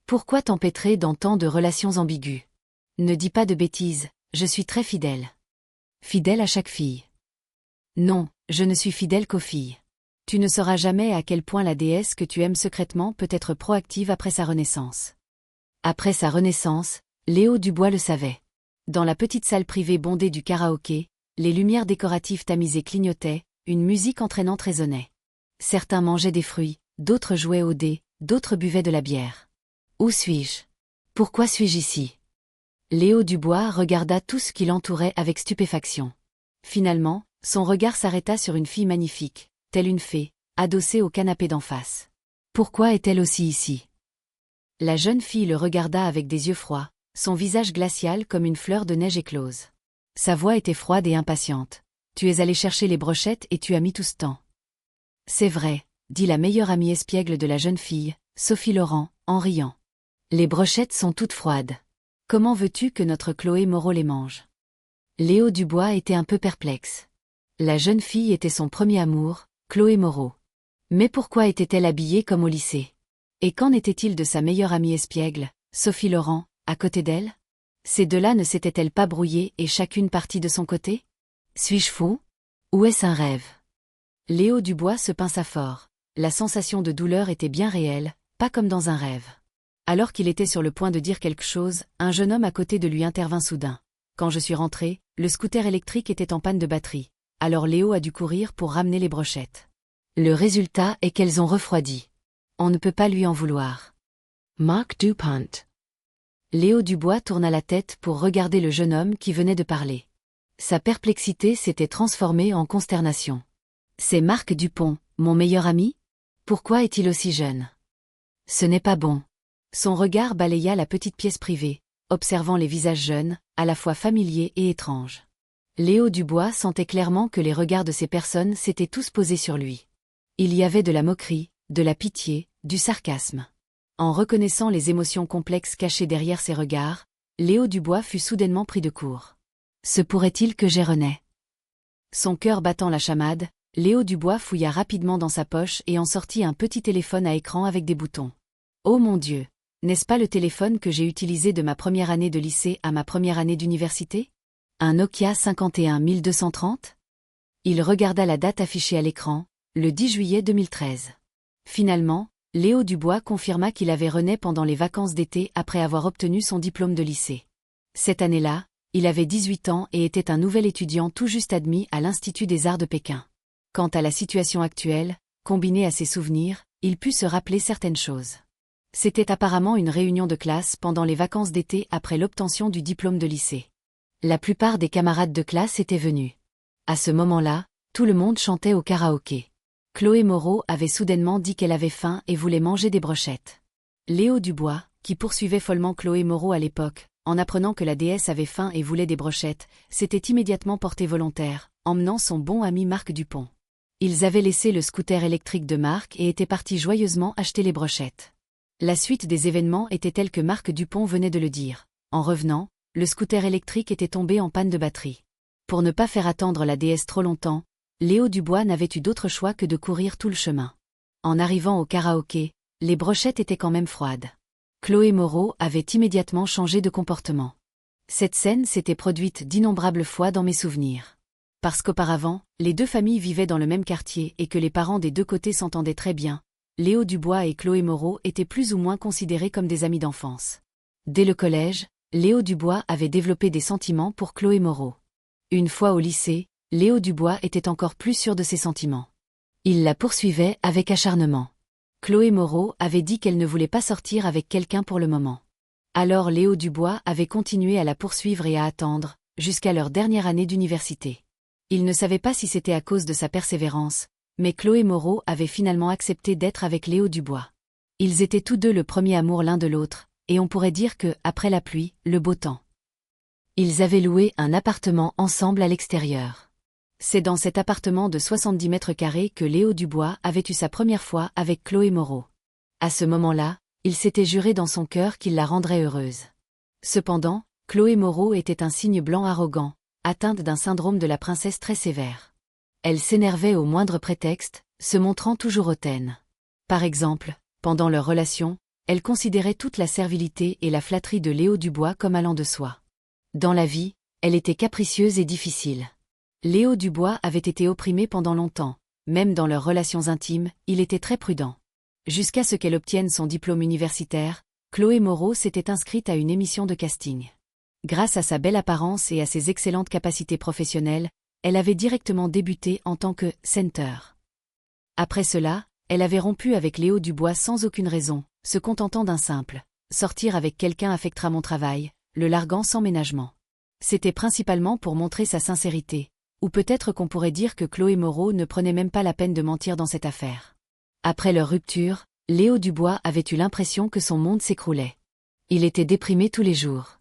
Pourquoi t'empêtrer dans tant de relations ambiguës? Ne dis pas de bêtises, je suis très fidèle. Fidèle à chaque fille. Non, je ne suis fidèle qu'aux filles. Tu ne sauras jamais à quel point la déesse que tu aimes secrètement peut être proactive après sa renaissance. Après sa renaissance, Léo Dubois le savait. Dans la petite salle privée bondée du karaoké, les lumières décoratives tamisées clignotaient, une musique entraînante résonnait. Certains mangeaient des fruits, d'autres jouaient au dé, d'autres buvaient de la bière. Où suis-je? Pourquoi suis-je ici? Léo Dubois regarda tout ce qui l'entourait avec stupéfaction. Finalement, son regard s'arrêta sur une fille magnifique, telle une fée, adossée au canapé d'en face. Pourquoi est-elle aussi ici? La jeune fille le regarda avec des yeux froids, son visage glacial comme une fleur de neige éclose. Sa voix était froide et impatiente. Tu es allé chercher les brochettes et tu as mis tout ce temps. C'est vrai, dit la meilleure amie espiègle de la jeune fille, Sophie Laurent, en riant. Les brochettes sont toutes froides. Comment veux-tu que notre Chloé Moreau les mange? Léo Dubois était un peu perplexe. La jeune fille était son premier amour, Chloé Moreau. Mais pourquoi était-elle habillée comme au lycée? Et qu'en était-il de sa meilleure amie espiègle, Sophie Laurent, à côté d'elle? Ces deux-là ne s'étaient-elles pas brouillées et chacune partie de son côté? Suis-je fou? Ou est-ce un rêve? Léo Dubois se pinça fort. La sensation de douleur était bien réelle, pas comme dans un rêve. Alors qu'il était sur le point de dire quelque chose, un jeune homme à côté de lui intervint soudain. Quand je suis rentré, le scooter électrique était en panne de batterie. Alors Léo a dû courir pour ramener les brochettes. Le résultat est qu'elles ont refroidi. On ne peut pas lui en vouloir. Marc Dupont. Léo Dubois tourna la tête pour regarder le jeune homme qui venait de parler. Sa perplexité s'était transformée en consternation. C'est Marc Dupont, mon meilleur ami? Pourquoi est-il aussi jeune? Ce n'est pas bon. Son regard balaya la petite pièce privée, observant les visages jeunes, à la fois familiers et étranges. Léo Dubois sentait clairement que les regards de ces personnes s'étaient tous posés sur lui. Il y avait de la moquerie, de la pitié, du sarcasme. En reconnaissant les émotions complexes cachées derrière ces regards, Léo Dubois fut soudainement pris de court. Se pourrait-il que j'y renais? Son cœur battant la chamade, Léo Dubois fouilla rapidement dans sa poche et en sortit un petit téléphone à écran avec des boutons. Oh mon Dieu! N'est-ce pas le téléphone que j'ai utilisé de ma première année de lycée à ma première année d'université? Un Nokia 51230? Il regarda la date affichée à l'écran, le 10 juillet 2013. Finalement, Léo Dubois confirma qu'il avait rené pendant les vacances d'été après avoir obtenu son diplôme de lycée. Cette année-là, il avait 18 ans et était un nouvel étudiant tout juste admis à l'Institut des Arts de Pékin. Quant à la situation actuelle, combinée à ses souvenirs, il put se rappeler certaines choses. C'était apparemment une réunion de classe pendant les vacances d'été après l'obtention du diplôme de lycée. La plupart des camarades de classe étaient venus. À ce moment-là, tout le monde chantait au karaoké. Chloé Moreau avait soudainement dit qu'elle avait faim et voulait manger des brochettes. Léo Dubois, qui poursuivait follement Chloé Moreau à l'époque, en apprenant que la déesse avait faim et voulait des brochettes, s'était immédiatement porté volontaire, emmenant son bon ami Marc Dupont. Ils avaient laissé le scooter électrique de Marc et étaient partis joyeusement acheter les brochettes. La suite des événements était telle que Marc Dupont venait de le dire. En revenant, le scooter électrique était tombé en panne de batterie. Pour ne pas faire attendre la déesse trop longtemps, Léo Dubois n'avait eu d'autre choix que de courir tout le chemin. En arrivant au karaoké, les brochettes étaient quand même froides. Chloé Moreau avait immédiatement changé de comportement. Cette scène s'était produite d'innombrables fois dans mes souvenirs. Parce qu'auparavant, les deux familles vivaient dans le même quartier et que les parents des deux côtés s'entendaient très bien, Léo Dubois et Chloé Moreau étaient plus ou moins considérés comme des amis d'enfance. Dès le collège, Léo Dubois avait développé des sentiments pour Chloé Moreau. Une fois au lycée, Léo Dubois était encore plus sûr de ses sentiments. Il la poursuivait avec acharnement. Chloé Moreau avait dit qu'elle ne voulait pas sortir avec quelqu'un pour le moment. Alors Léo Dubois avait continué à la poursuivre et à attendre, jusqu'à leur dernière année d'université. Il ne savait pas si c'était à cause de sa persévérance, mais Chloé Moreau avait finalement accepté d'être avec Léo Dubois. Ils étaient tous deux le premier amour l'un de l'autre, et on pourrait dire que, après la pluie, le beau temps. Ils avaient loué un appartement ensemble à l'extérieur. C'est dans cet appartement de 70 mètres carrés que Léo Dubois avait eu sa première fois avec Chloé Moreau. À ce moment-là, il s'était juré dans son cœur qu'il la rendrait heureuse. Cependant, Chloé Moreau était un cygne blanc arrogant, atteinte d'un syndrome de la princesse très sévère. Elle s'énervait au moindre prétexte, se montrant toujours hautaine. Par exemple, pendant leur relation, Elle considérait toute la servilité et la flatterie de Léo Dubois comme allant de soi. Dans la vie, elle était capricieuse et difficile. Léo Dubois avait été opprimé pendant longtemps, même dans leurs relations intimes, il était très prudent. Jusqu'à ce qu'elle obtienne son diplôme universitaire, Chloé Moreau s'était inscrite à une émission de casting. Grâce à sa belle apparence et à ses excellentes capacités professionnelles, elle avait directement débuté en tant que « center ». Après cela, elle avait rompu avec Léo Dubois sans aucune raison, se contentant d'un simple « sortir avec quelqu'un affectera mon travail », le larguant sans ménagement. C'était principalement pour montrer sa sincérité, ou peut-être qu'on pourrait dire que Chloé Moreau ne prenait même pas la peine de mentir dans cette affaire. Après leur rupture, Léo Dubois avait eu l'impression que son monde s'écroulait. Il était déprimé tous les jours.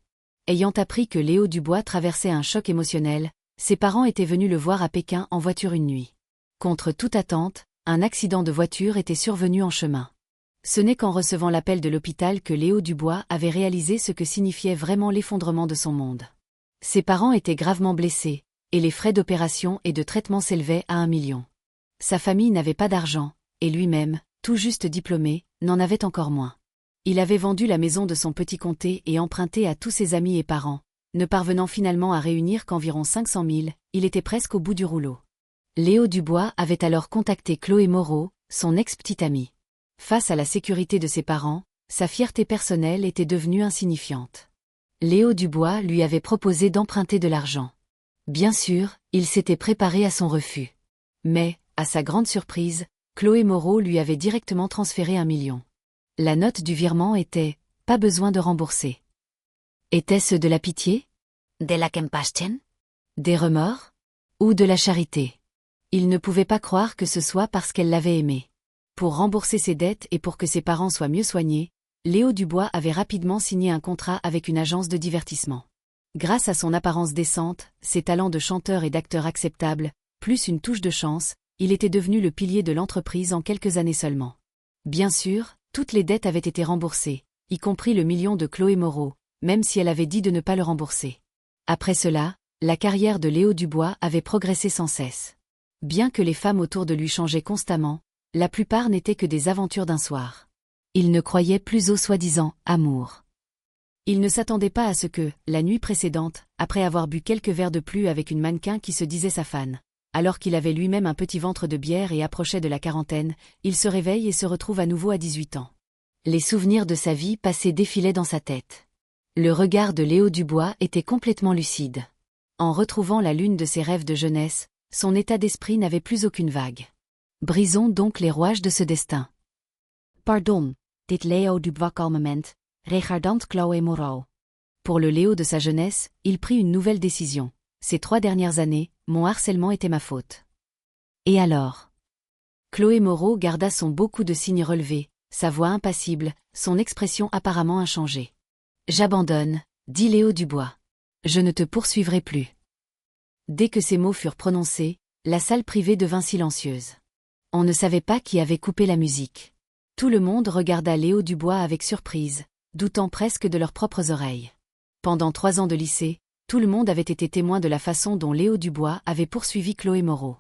Ayant appris que Léo Dubois traversait un choc émotionnel, ses parents étaient venus le voir à Pékin en voiture une nuit. Contre toute attente, un accident de voiture était survenu en chemin. Ce n'est qu'en recevant l'appel de l'hôpital que Léo Dubois avait réalisé ce que signifiait vraiment l'effondrement de son monde. Ses parents étaient gravement blessés, et les frais d'opération et de traitement s'élevaient à 1 million. Sa famille n'avait pas d'argent, et lui-même, tout juste diplômé, n'en avait encore moins. Il avait vendu la maison de son petit comté et emprunté à tous ses amis et parents, ne parvenant finalement à réunir qu'environ 500 000, il était presque au bout du rouleau. Léo Dubois avait alors contacté Chloé Moreau, son ex-petite amie. Face à la sécurité de ses parents, sa fierté personnelle était devenue insignifiante. Léo Dubois lui avait proposé d'emprunter de l'argent. Bien sûr, il s'était préparé à son refus. Mais, à sa grande surprise, Chloé Moreau lui avait directement transféré 1 million. La note du virement était « pas besoin de rembourser ». Était-ce de la pitié? De la compassion? Des remords? Ou de la charité? Il ne pouvait pas croire que ce soit parce qu'elle l'avait aimé. Pour rembourser ses dettes et pour que ses parents soient mieux soignés, Léo Dubois avait rapidement signé un contrat avec une agence de divertissement. Grâce à son apparence décente, ses talents de chanteur et d'acteur acceptables, plus une touche de chance, il était devenu le pilier de l'entreprise en quelques années seulement. Bien sûr, toutes les dettes avaient été remboursées, y compris le million de Chloé Moreau, même si elle avait dit de ne pas le rembourser. Après cela, la carrière de Léo Dubois avait progressé sans cesse. Bien que les femmes autour de lui changeaient constamment, la plupart n'étaient que des aventures d'un soir. Il ne croyait plus au soi-disant « amour ». Il ne s'attendait pas à ce que, la nuit précédente, après avoir bu quelques verres de plus avec une mannequin qui se disait sa fan, alors qu'il avait lui-même un petit ventre de bière et approchait de la quarantaine, il se réveille et se retrouve à nouveau à 18 ans. Les souvenirs de sa vie passée défilaient dans sa tête. Le regard de Léo Dubois était complètement lucide. En retrouvant la lune de ses rêves de jeunesse, son état d'esprit n'avait plus aucune vague. Brisons donc les rouages de ce destin. Pardon, dit Léo Dubois calmement, regardant Chloé Moreau. Pour le Léo de sa jeunesse, il prit une nouvelle décision. Ces 3 dernières années, mon harcèlement était ma faute. Et alors? Chloé Moreau garda son beau coup de cygne relevé, sa voix impassible, son expression apparemment inchangée. J'abandonne, dit Léo Dubois. Je ne te poursuivrai plus. Dès que ces mots furent prononcés, la salle privée devint silencieuse. On ne savait pas qui avait coupé la musique. Tout le monde regarda Léo Dubois avec surprise, doutant presque de leurs propres oreilles. Pendant 3 ans de lycée, tout le monde avait été témoin de la façon dont Léo Dubois avait poursuivi Chloé Moreau.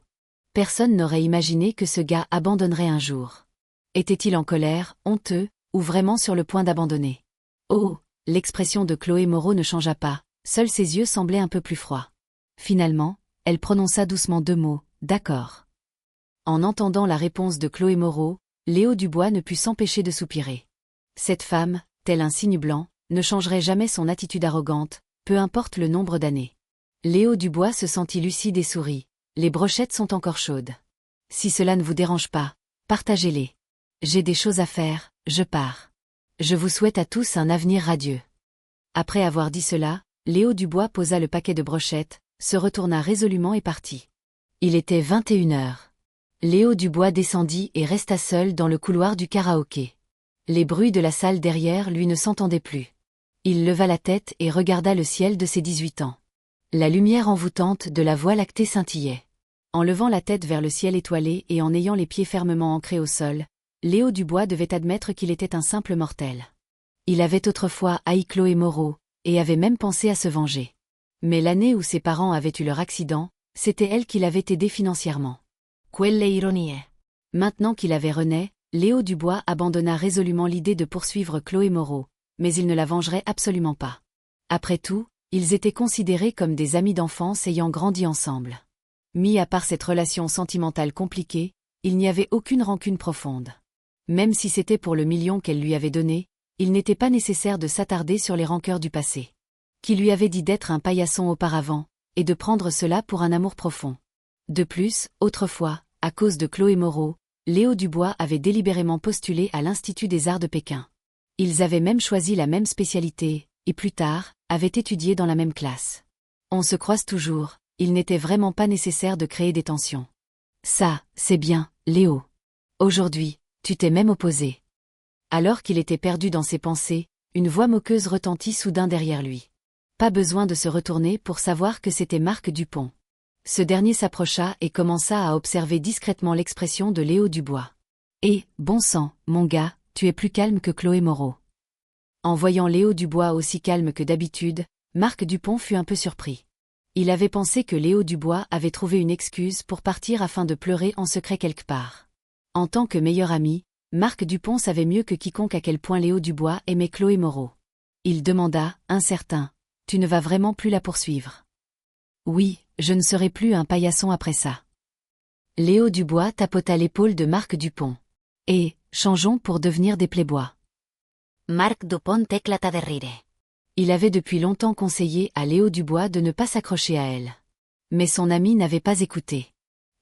Personne n'aurait imaginé que ce gars abandonnerait un jour. Était-il en colère, honteux, ou vraiment sur le point d'abandonner? Oh, l'expression de Chloé Moreau ne changea pas, seuls ses yeux semblaient un peu plus froids. Finalement, elle prononça doucement 2 mots, d'accord. En entendant la réponse de Chloé Moreau, Léo Dubois ne put s'empêcher de soupirer. Cette femme, tel un cygne blanc, ne changerait jamais son attitude arrogante, peu importe le nombre d'années. Léo Dubois se sentit lucide et sourit. Les brochettes sont encore chaudes. Si cela ne vous dérange pas, partagez-les. J'ai des choses à faire, je pars. Je vous souhaite à tous un avenir radieux. Après avoir dit cela, Léo Dubois posa le paquet de brochettes, se retourna résolument et partit. Il était 21 heures. Léo Dubois descendit et resta seul dans le couloir du karaoké. Les bruits de la salle derrière lui ne s'entendaient plus. Il leva la tête et regarda le ciel de ses 18 ans. La lumière envoûtante de la Voie lactée scintillait. En levant la tête vers le ciel étoilé et en ayant les pieds fermement ancrés au sol, Léo Dubois devait admettre qu'il était un simple mortel. Il avait autrefois haï Chloé Moreau, et avait même pensé à se venger. Mais l'année où ses parents avaient eu leur accident, c'était elle qui l'avait aidé financièrement. Quelle ironie! Maintenant qu'il avait René, Léo Dubois abandonna résolument l'idée de poursuivre Chloé Moreau, mais il ne la vengerait absolument pas. Après tout, ils étaient considérés comme des amis d'enfance ayant grandi ensemble. Mis à part cette relation sentimentale compliquée, il n'y avait aucune rancune profonde. Même si c'était pour le million qu'elle lui avait donné, il n'était pas nécessaire de s'attarder sur les rancœurs du passé. Qui lui avait dit d'être un paillasson auparavant, et de prendre cela pour un amour profond. De plus, autrefois, à cause de Chloé Moreau, Léo Dubois avait délibérément postulé à l'Institut des Arts de Pékin. Ils avaient même choisi la même spécialité, et plus tard, avaient étudié dans la même classe. On se croise toujours, il n'était vraiment pas nécessaire de créer des tensions. Ça, c'est bien, Léo. Aujourd'hui, tu t'es même opposé. Alors qu'il était perdu dans ses pensées, une voix moqueuse retentit soudain derrière lui. Pas besoin de se retourner pour savoir que c'était Marc Dupont. Ce dernier s'approcha et commença à observer discrètement l'expression de Léo Dubois. « Eh, bon sang, mon gars, tu es plus calme que Chloé Moreau. » En voyant Léo Dubois aussi calme que d'habitude, Marc Dupont fut un peu surpris. Il avait pensé que Léo Dubois avait trouvé une excuse pour partir afin de pleurer en secret quelque part. En tant que meilleur ami, Marc Dupont savait mieux que quiconque à quel point Léo Dubois aimait Chloé Moreau. Il demanda, incertain, « Tu ne vas vraiment plus la poursuivre ?»« Oui, je ne serai plus un paillasson après ça. » Léo Dubois tapota l'épaule de Marc Dupont. « Et, changeons pour devenir des playboys. » Marc Dupont éclata de rire. Il avait depuis longtemps conseillé à Léo Dubois de ne pas s'accrocher à elle. Mais son ami n'avait pas écouté.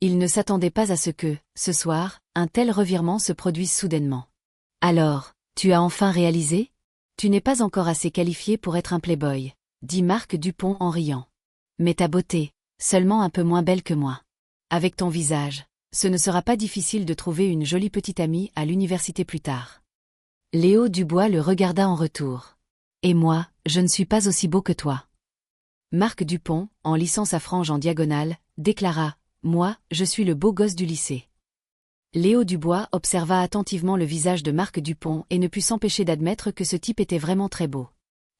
Il ne s'attendait pas à ce que, ce soir, un tel revirement se produise soudainement. « Alors, tu as enfin réalisé ? Tu n'es pas encore assez qualifié pour être un playboy, » dit Marc Dupont en riant. « Mais ta beauté, seulement un peu moins belle que moi. Avec ton visage, ce ne sera pas difficile de trouver une jolie petite amie à l'université plus tard. » Léo Dubois le regarda en retour. « Et moi, je ne suis pas aussi beau que toi. » Marc Dupont, en lissant sa frange en diagonale, déclara « Moi, je suis le beau gosse du lycée. » Léo Dubois observa attentivement le visage de Marc Dupont et ne put s'empêcher d'admettre que ce type était vraiment très beau.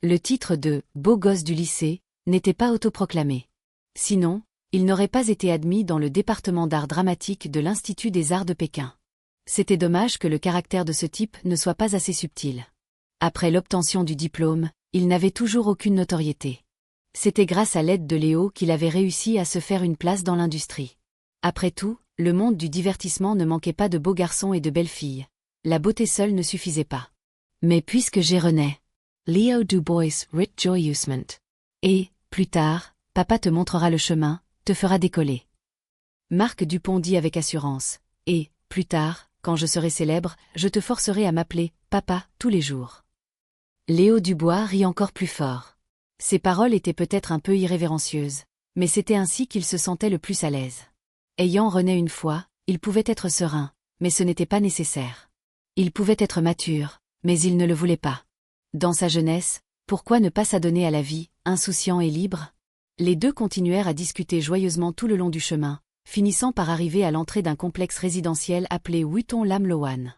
Le titre de « beau gosse du lycée » n'était pas autoproclamé. Sinon, il n'aurait pas été admis dans le département d'art dramatique de l'Institut des Arts de Pékin. C'était dommage que le caractère de ce type ne soit pas assez subtil. Après l'obtention du diplôme, il n'avait toujours aucune notoriété. C'était grâce à l'aide de Léo qu'il avait réussi à se faire une place dans l'industrie. Après tout, le monde du divertissement ne manquait pas de beaux garçons et de belles filles. La beauté seule ne suffisait pas. Mais puisque j'ai rené, Léo Dubois rit joyeusement. Et, plus tard, papa te montrera le chemin, te fera décoller. Marc Dupont dit avec assurance. Et, plus tard, quand je serai célèbre, je te forcerai à m'appeler papa tous les jours. Léo Dubois rit encore plus fort. Ses paroles étaient peut-être un peu irrévérencieuses, mais c'était ainsi qu'il se sentait le plus à l'aise. Ayant rené une fois, il pouvait être serein, mais ce n'était pas nécessaire. Il pouvait être mature, mais il ne le voulait pas. Dans sa jeunesse, pourquoi ne pas s'adonner à la vie, insouciant et libre? Les deux continuèrent à discuter joyeusement tout le long du chemin, finissant par arriver à l'entrée d'un complexe résidentiel appelé Wutong Lam Loan.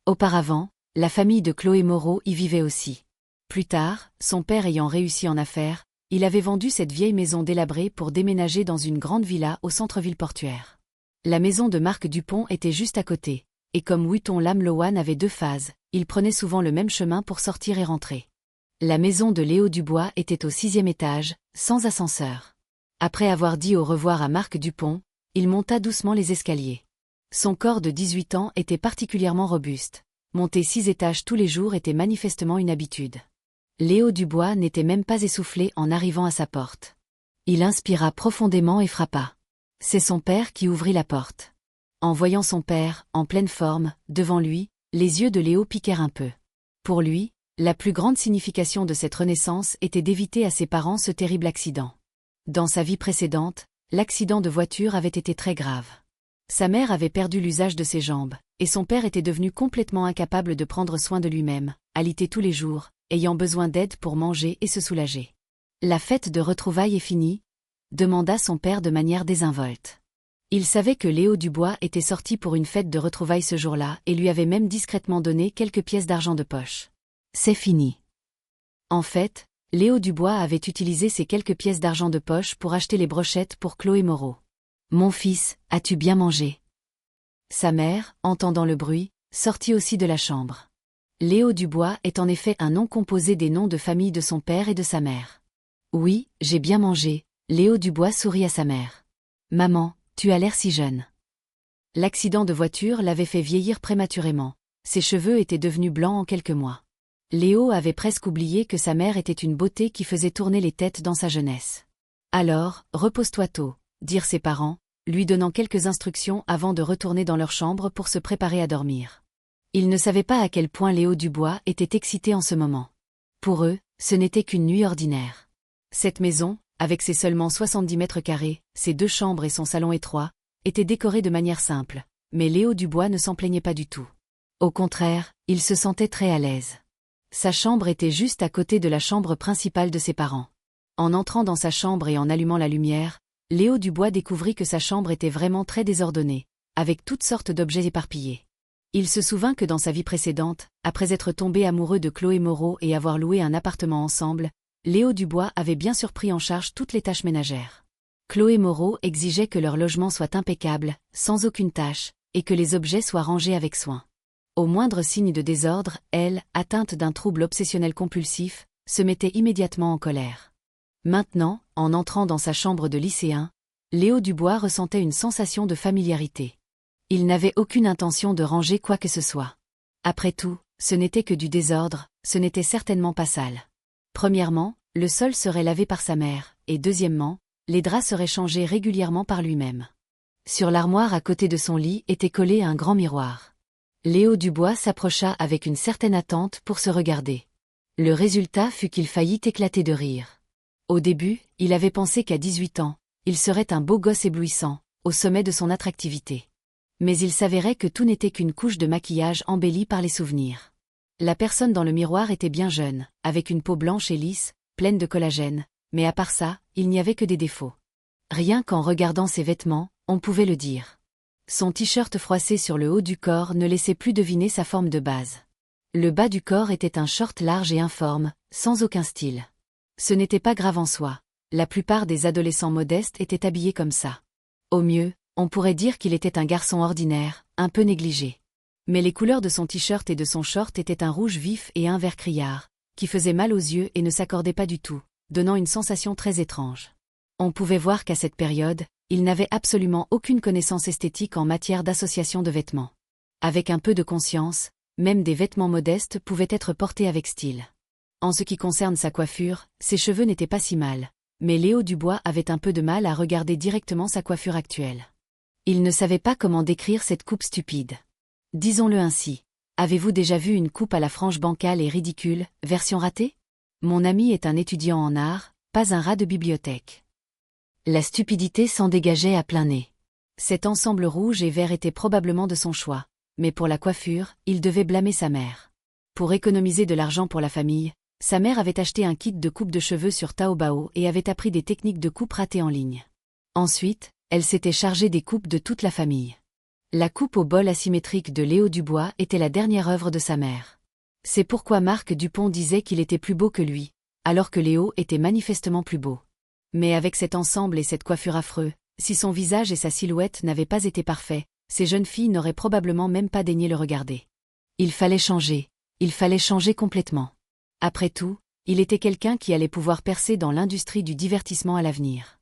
Auparavant, la famille de Chloé Moreau y vivait aussi. Plus tard, son père ayant réussi en affaires, il avait vendu cette vieille maison délabrée pour déménager dans une grande villa au centre-ville portuaire. La maison de Marc Dupont était juste à côté, et comme Wutong Lam Loan avait deux phases, il prenait souvent le même chemin pour sortir et rentrer. La maison de Léo Dubois était au 6e étage, sans ascenseur. Après avoir dit au revoir à Marc Dupont, il monta doucement les escaliers. Son corps de 18 ans était particulièrement robuste. Monter 6 étages tous les jours était manifestement une habitude. Léo Dubois n'était même pas essoufflé en arrivant à sa porte. Il inspira profondément et frappa. C'est son père qui ouvrit la porte. En voyant son père, en pleine forme, devant lui, les yeux de Léo piquèrent un peu. Pour lui, la plus grande signification de cette renaissance était d'éviter à ses parents ce terrible accident. Dans sa vie précédente, l'accident de voiture avait été très grave. Sa mère avait perdu l'usage de ses jambes, et son père était devenu complètement incapable de prendre soin de lui-même, alité tous les jours, ayant besoin d'aide pour manger et se soulager. « La fête de retrouvailles est finie ?» demanda son père de manière désinvolte. Il savait que Léo Dubois était sorti pour une fête de retrouvailles ce jour-là et lui avait même discrètement donné quelques pièces d'argent de poche. « C'est fini. » En fait, Léo Dubois avait utilisé ces quelques pièces d'argent de poche pour acheter les brochettes pour Chloé Moreau. « Mon fils, as-tu bien mangé ?» Sa mère, entendant le bruit, sortit aussi de la chambre. Léo Dubois est en effet un nom composé des noms de famille de son père et de sa mère. Oui, j'ai bien mangé, Léo Dubois sourit à sa mère. Maman, tu as l'air si jeune. L'accident de voiture l'avait fait vieillir prématurément. Ses cheveux étaient devenus blancs en quelques mois. Léo avait presque oublié que sa mère était une beauté qui faisait tourner les têtes dans sa jeunesse. Alors, repose-toi tôt, dirent ses parents, lui donnant quelques instructions avant de retourner dans leur chambre pour se préparer à dormir. Ils ne savaient pas à quel point Léo Dubois était excité en ce moment. Pour eux, ce n'était qu'une nuit ordinaire. Cette maison, avec ses seulement 70 mètres carrés, ses 2 chambres et son salon étroit, était décorée de manière simple, mais Léo Dubois ne s'en plaignait pas du tout. Au contraire, il se sentait très à l'aise. Sa chambre était juste à côté de la chambre principale de ses parents. En entrant dans sa chambre et en allumant la lumière, Léo Dubois découvrit que sa chambre était vraiment très désordonnée, avec toutes sortes d'objets éparpillés. Il se souvint que dans sa vie précédente, après être tombé amoureux de Chloé Moreau et avoir loué un appartement ensemble, Léo Dubois avait bien sûr pris en charge toutes les tâches ménagères. Chloé Moreau exigeait que leur logement soit impeccable, sans aucune tâche, et que les objets soient rangés avec soin. Au moindre signe de désordre, elle, atteinte d'un trouble obsessionnel compulsif, se mettait immédiatement en colère. Maintenant, en entrant dans sa chambre de lycéen, Léo Dubois ressentait une sensation de familiarité. Il n'avait aucune intention de ranger quoi que ce soit. Après tout, ce n'était que du désordre, ce n'était certainement pas sale. Premièrement, le sol serait lavé par sa mère, et deuxièmement, les draps seraient changés régulièrement par lui-même. Sur l'armoire à côté de son lit était collé un grand miroir. Léo Dubois s'approcha avec une certaine attente pour se regarder. Le résultat fut qu'il faillit éclater de rire. Au début, il avait pensé qu'à 18 ans, il serait un beau gosse éblouissant, au sommet de son attractivité. Mais il s'avérait que tout n'était qu'une couche de maquillage embellie par les souvenirs. La personne dans le miroir était bien jeune, avec une peau blanche et lisse, pleine de collagène, mais à part ça, il n'y avait que des défauts. Rien qu'en regardant ses vêtements, on pouvait le dire. Son t-shirt froissé sur le haut du corps ne laissait plus deviner sa forme de base. Le bas du corps était un short large et informe, sans aucun style. Ce n'était pas grave en soi. La plupart des adolescents modestes étaient habillés comme ça. Au mieux, on pourrait dire qu'il était un garçon ordinaire, un peu négligé. Mais les couleurs de son t-shirt et de son short étaient un rouge vif et un vert criard, qui faisait mal aux yeux et ne s'accordaient pas du tout, donnant une sensation très étrange. On pouvait voir qu'à cette période, il n'avait absolument aucune connaissance esthétique en matière d'association de vêtements. Avec un peu de conscience, même des vêtements modestes pouvaient être portés avec style. En ce qui concerne sa coiffure, ses cheveux n'étaient pas si mal, mais Léo Dubois avait un peu de mal à regarder directement sa coiffure actuelle. Il ne savait pas comment décrire cette coupe stupide. Disons-le ainsi. Avez-vous déjà vu une coupe à la frange bancale et ridicule, version ratée? Mon ami est un étudiant en art, pas un rat de bibliothèque. La stupidité s'en dégageait à plein nez. Cet ensemble rouge et vert était probablement de son choix, mais pour la coiffure, il devait blâmer sa mère. Pour économiser de l'argent pour la famille, sa mère avait acheté un kit de coupe de cheveux sur Taobao et avait appris des techniques de coupe ratée en ligne. Ensuite, elle s'était chargée des coupes de toute la famille. La coupe au bol asymétrique de Léo Dubois était la dernière œuvre de sa mère. C'est pourquoi Marc Dupont disait qu'il était plus beau que lui, alors que Léo était manifestement plus beau. Mais avec cet ensemble et cette coiffure affreux, si son visage et sa silhouette n'avaient pas été parfaits, ces jeunes filles n'auraient probablement même pas daigné le regarder. Il fallait changer complètement. Après tout, il était quelqu'un qui allait pouvoir percer dans l'industrie du divertissement à l'avenir.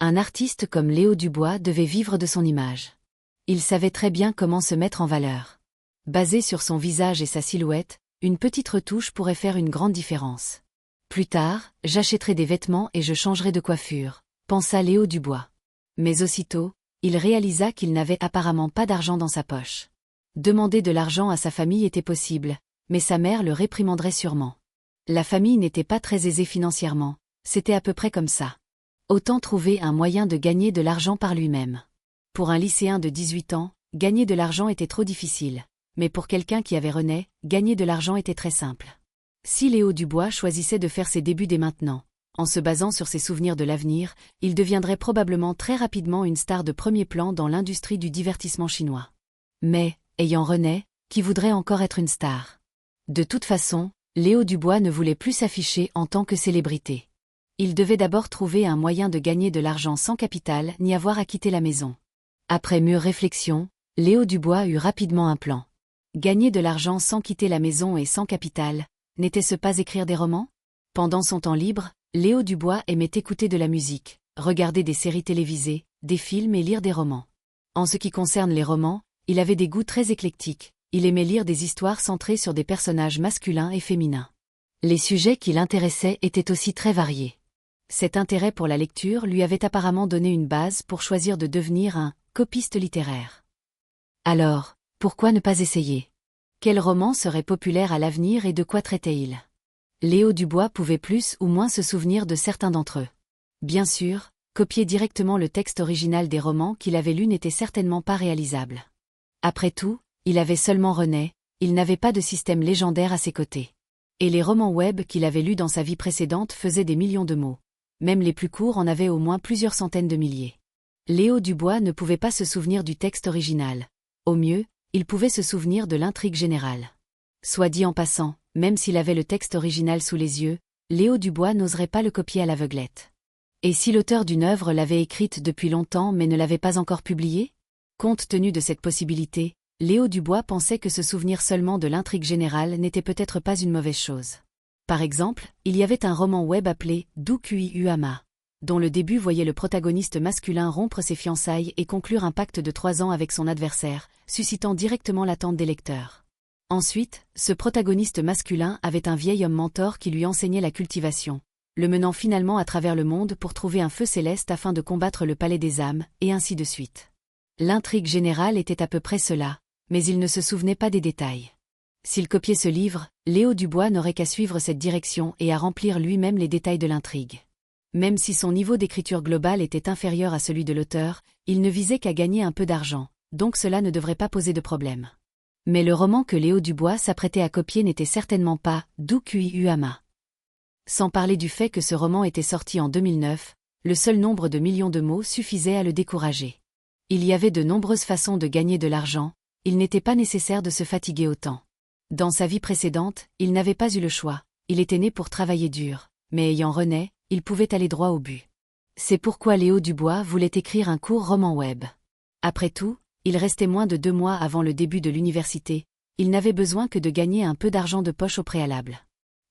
Un artiste comme Léo Dubois devait vivre de son image. Il savait très bien comment se mettre en valeur. Basé sur son visage et sa silhouette, une petite retouche pourrait faire une grande différence. Plus tard, j'achèterai des vêtements et je changerai de coiffure, pensa Léo Dubois. Mais aussitôt, il réalisa qu'il n'avait apparemment pas d'argent dans sa poche. Demander de l'argent à sa famille était possible, mais sa mère le réprimanderait sûrement. La famille n'était pas très aisée financièrement, c'était à peu près comme ça. Autant trouver un moyen de gagner de l'argent par lui-même. Pour un lycéen de 18 ans, gagner de l'argent était trop difficile, mais pour quelqu'un qui avait René, gagner de l'argent était très simple. Si Léo Dubois choisissait de faire ses débuts dès maintenant, en se basant sur ses souvenirs de l'avenir, il deviendrait probablement très rapidement une star de premier plan dans l'industrie du divertissement chinois. Mais, ayant René, qui voudrait encore être une star? De toute façon, Léo Dubois ne voulait plus s'afficher en tant que célébrité. Il devait d'abord trouver un moyen de gagner de l'argent sans capital ni avoir à quitter la maison. Après mûre réflexion, Léo Dubois eut rapidement un plan. Gagner de l'argent sans quitter la maison et sans capital, n'était-ce pas écrire des romans? Pendant son temps libre, Léo Dubois aimait écouter de la musique, regarder des séries télévisées, des films et lire des romans. En ce qui concerne les romans, il avait des goûts très éclectiques, il aimait lire des histoires centrées sur des personnages masculins et féminins. Les sujets qui l'intéressaient étaient aussi très variés. Cet intérêt pour la lecture lui avait apparemment donné une base pour choisir de devenir un copiste littéraire. Alors, pourquoi ne pas essayer? Quel roman serait populaire à l'avenir et de quoi traitait-il? Léo Dubois pouvait plus ou moins se souvenir de certains d'entre eux. Bien sûr, copier directement le texte original des romans qu'il avait lus n'était certainement pas réalisable. Après tout, il avait seulement René, il n'avait pas de système légendaire à ses côtés. Et les romans web qu'il avait lus dans sa vie précédente faisaient des millions de mots. Même les plus courts en avaient au moins plusieurs centaines de milliers. Léo Dubois ne pouvait pas se souvenir du texte original. Au mieux, il pouvait se souvenir de l'intrigue générale. Soit dit en passant, même s'il avait le texte original sous les yeux, Léo Dubois n'oserait pas le copier à l'aveuglette. Et si l'auteur d'une œuvre l'avait écrite depuis longtemps mais ne l'avait pas encore publiée? Compte tenu de cette possibilité, Léo Dubois pensait que se souvenir seulement de l'intrigue générale n'était peut-être pas une mauvaise chose. Par exemple, il y avait un roman web appelé Dukui-Uama, dont le début voyait le protagoniste masculin rompre ses fiançailles et conclure un pacte de 3 ans avec son adversaire, suscitant directement l'attente des lecteurs. Ensuite, ce protagoniste masculin avait un vieil homme mentor qui lui enseignait la cultivation, le menant finalement à travers le monde pour trouver un feu céleste afin de combattre le palais des âmes, et ainsi de suite. L'intrigue générale était à peu près cela, mais il ne se souvenait pas des détails. S'il copiait ce livre, Léo Dubois n'aurait qu'à suivre cette direction et à remplir lui-même les détails de l'intrigue. Même si son niveau d'écriture globale était inférieur à celui de l'auteur, il ne visait qu'à gagner un peu d'argent, donc cela ne devrait pas poser de problème. Mais le roman que Léo Dubois s'apprêtait à copier n'était certainement pas Dukui-Uama. Sans parler du fait que ce roman était sorti en 2009, le seul nombre de millions de mots suffisait à le décourager. Il y avait de nombreuses façons de gagner de l'argent, il n'était pas nécessaire de se fatiguer autant. Dans sa vie précédente, il n'avait pas eu le choix, il était né pour travailler dur, mais ayant René, il pouvait aller droit au but. C'est pourquoi Léo Dubois voulait écrire un court roman web. Après tout, il restait moins de 2 mois avant le début de l'université, il n'avait besoin que de gagner un peu d'argent de poche au préalable.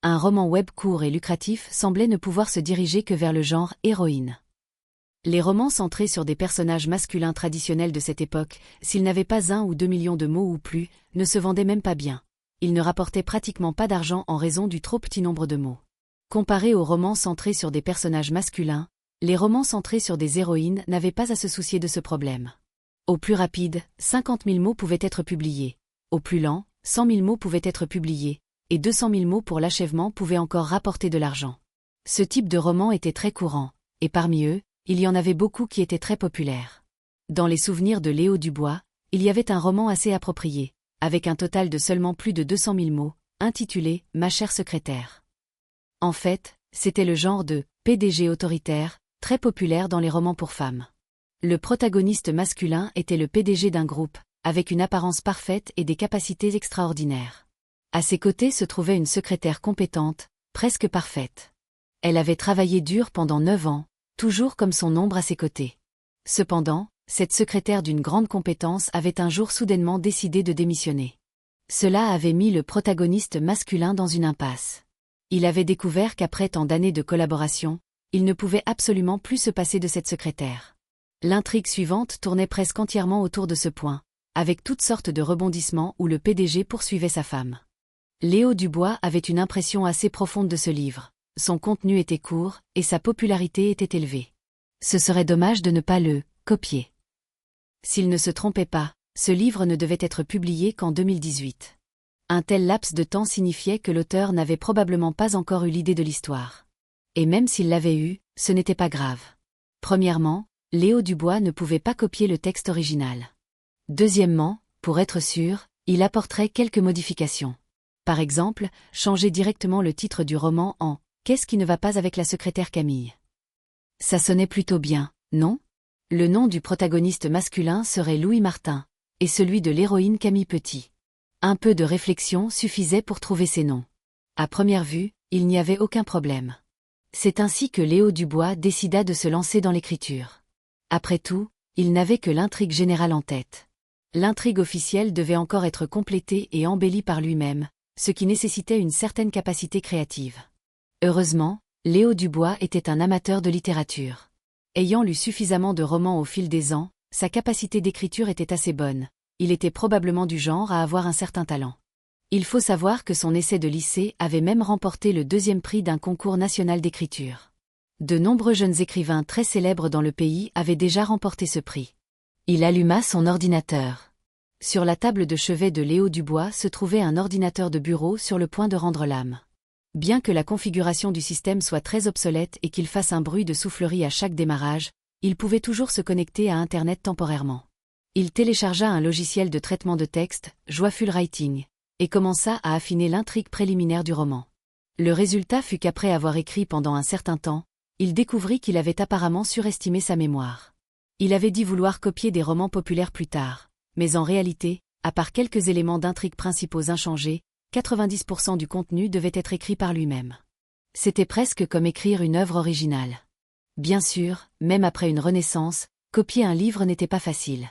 Un roman web court et lucratif semblait ne pouvoir se diriger que vers le genre héroïne. Les romans centrés sur des personnages masculins traditionnels de cette époque, s'ils n'avaient pas 1 ou 2 millions de mots ou plus, ne se vendaient même pas bien. Ils ne rapportaient pratiquement pas d'argent en raison du trop petit nombre de mots. Comparés aux romans centrés sur des personnages masculins, les romans centrés sur des héroïnes n'avaient pas à se soucier de ce problème. Au plus rapide, 50 000 mots pouvaient être publiés. Au plus lent, 100 000 mots pouvaient être publiés, et 200 000 mots pour l'achèvement pouvaient encore rapporter de l'argent. Ce type de roman était très courant, et parmi eux, il y en avait beaucoup qui étaient très populaires. Dans les souvenirs de Léo Dubois, il y avait un roman assez approprié, avec un total de seulement plus de 200 000 mots, intitulé « Ma chère secrétaire ». En fait, c'était le genre de « PDG autoritaire », très populaire dans les romans pour femmes. Le protagoniste masculin était le PDG d'un groupe, avec une apparence parfaite et des capacités extraordinaires. À ses côtés se trouvait une secrétaire compétente, presque parfaite. Elle avait travaillé dur pendant 9 ans, toujours comme son ombre à ses côtés. Cependant, cette secrétaire d'une grande compétence avait un jour soudainement décidé de démissionner. Cela avait mis le protagoniste masculin dans une impasse. Il avait découvert qu'après tant d'années de collaboration, il ne pouvait absolument plus se passer de cette secrétaire. L'intrigue suivante tournait presque entièrement autour de ce point, avec toutes sortes de rebondissements où le PDG poursuivait sa femme. Léo Dubois avait une impression assez profonde de ce livre. Son contenu était court, et sa popularité était élevée. Ce serait dommage de ne pas le copier. S'il ne se trompait pas, ce livre ne devait être publié qu'en 2018. Un tel laps de temps signifiait que l'auteur n'avait probablement pas encore eu l'idée de l'histoire. Et même s'il l'avait eue, ce n'était pas grave. Premièrement, Léo Dubois ne pouvait pas copier le texte original. Deuxièmement, pour être sûr, il apporterait quelques modifications. Par exemple, changer directement le titre du roman en « Qu'est-ce qui ne va pas avec la secrétaire Camille ?» Ça sonnait plutôt bien, non? Le nom du protagoniste masculin serait Louis Martin, et celui de l'héroïne Camille Petit. Un peu de réflexion suffisait pour trouver ces noms. À première vue, il n'y avait aucun problème. C'est ainsi que Léo Dubois décida de se lancer dans l'écriture. Après tout, il n'avait que l'intrigue générale en tête. L'intrigue officielle devait encore être complétée et embellie par lui-même, ce qui nécessitait une certaine capacité créative. Heureusement, Léo Dubois était un amateur de littérature. Ayant lu suffisamment de romans au fil des ans, sa capacité d'écriture était assez bonne. Il était probablement du genre à avoir un certain talent. Il faut savoir que son essai de lycée avait même remporté le 2e prix d'un concours national d'écriture. De nombreux jeunes écrivains très célèbres dans le pays avaient déjà remporté ce prix. Il alluma son ordinateur. Sur la table de chevet de Léo Dubois se trouvait un ordinateur de bureau sur le point de rendre l'âme. Bien que la configuration du système soit très obsolète et qu'il fasse un bruit de soufflerie à chaque démarrage, il pouvait toujours se connecter à Internet temporairement. Il téléchargea un logiciel de traitement de texte, Joyful Writing, et commença à affiner l'intrigue préliminaire du roman. Le résultat fut qu'après avoir écrit pendant un certain temps, il découvrit qu'il avait apparemment surestimé sa mémoire. Il avait dit vouloir copier des romans populaires plus tard, mais en réalité, à part quelques éléments d'intrigue principaux inchangés, 90% du contenu devait être écrit par lui-même. C'était presque comme écrire une œuvre originale. Bien sûr, même après une renaissance, copier un livre n'était pas facile.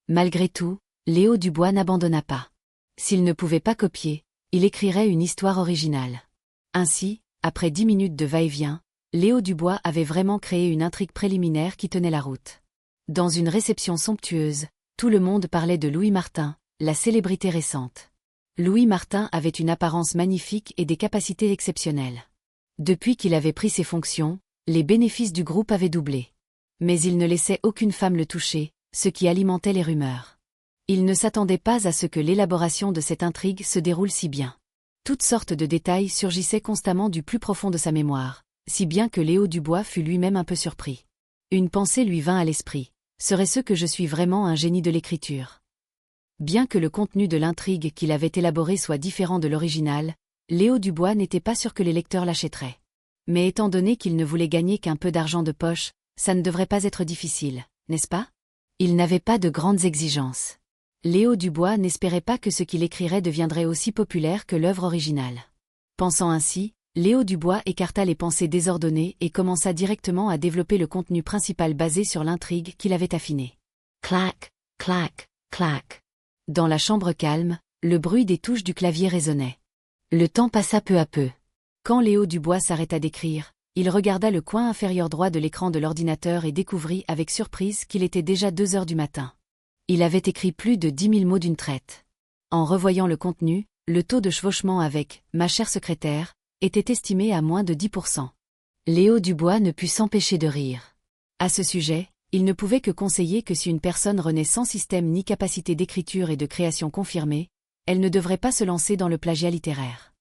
Malgré tout, Léo Dubois n'abandonna pas. S'il ne pouvait pas copier, il écrirait une histoire originale. Ainsi, après 10 minutes de va-et-vient, Léo Dubois avait vraiment créé une intrigue préliminaire qui tenait la route. Dans une réception somptueuse, tout le monde parlait de Louis Martin, la célébrité récente. Louis Martin avait une apparence magnifique et des capacités exceptionnelles. Depuis qu'il avait pris ses fonctions, les bénéfices du groupe avaient doublé. Mais il ne laissait aucune femme le toucher, ce qui alimentait les rumeurs. Il ne s'attendait pas à ce que l'élaboration de cette intrigue se déroule si bien. Toutes sortes de détails surgissaient constamment du plus profond de sa mémoire, si bien que Léo Dubois fut lui-même un peu surpris. Une pensée lui vint à l'esprit. Serait-ce que je suis vraiment un génie de l'écriture? Bien que le contenu de l'intrigue qu'il avait élaborée soit différent de l'original, Léo Dubois n'était pas sûr que les lecteurs l'achèteraient. Mais étant donné qu'il ne voulait gagner qu'un peu d'argent de poche, ça ne devrait pas être difficile, n'est-ce pas? Il n'avait pas de grandes exigences. Léo Dubois n'espérait pas que ce qu'il écrirait deviendrait aussi populaire que l'œuvre originale. Pensant ainsi, Léo Dubois écarta les pensées désordonnées et commença directement à développer le contenu principal basé sur l'intrigue qu'il avait affinée. Clac, clac, clac. Dans la chambre calme, le bruit des touches du clavier résonnait. Le temps passa peu à peu. Quand Léo Dubois s'arrêta d'écrire, il regarda le coin inférieur droit de l'écran de l'ordinateur et découvrit avec surprise qu'il était déjà 2 heures du matin. Il avait écrit plus de 10 000 mots d'une traite. En revoyant le contenu, le taux de chevauchement avec « ma chère secrétaire » était estimé à moins de 10%. Léo Dubois ne put s'empêcher de rire. À ce sujet, il ne pouvait que conseiller que si une personne renaît sans système ni capacité d'écriture et de création confirmée, elle ne devrait pas se lancer dans le plagiat littéraire.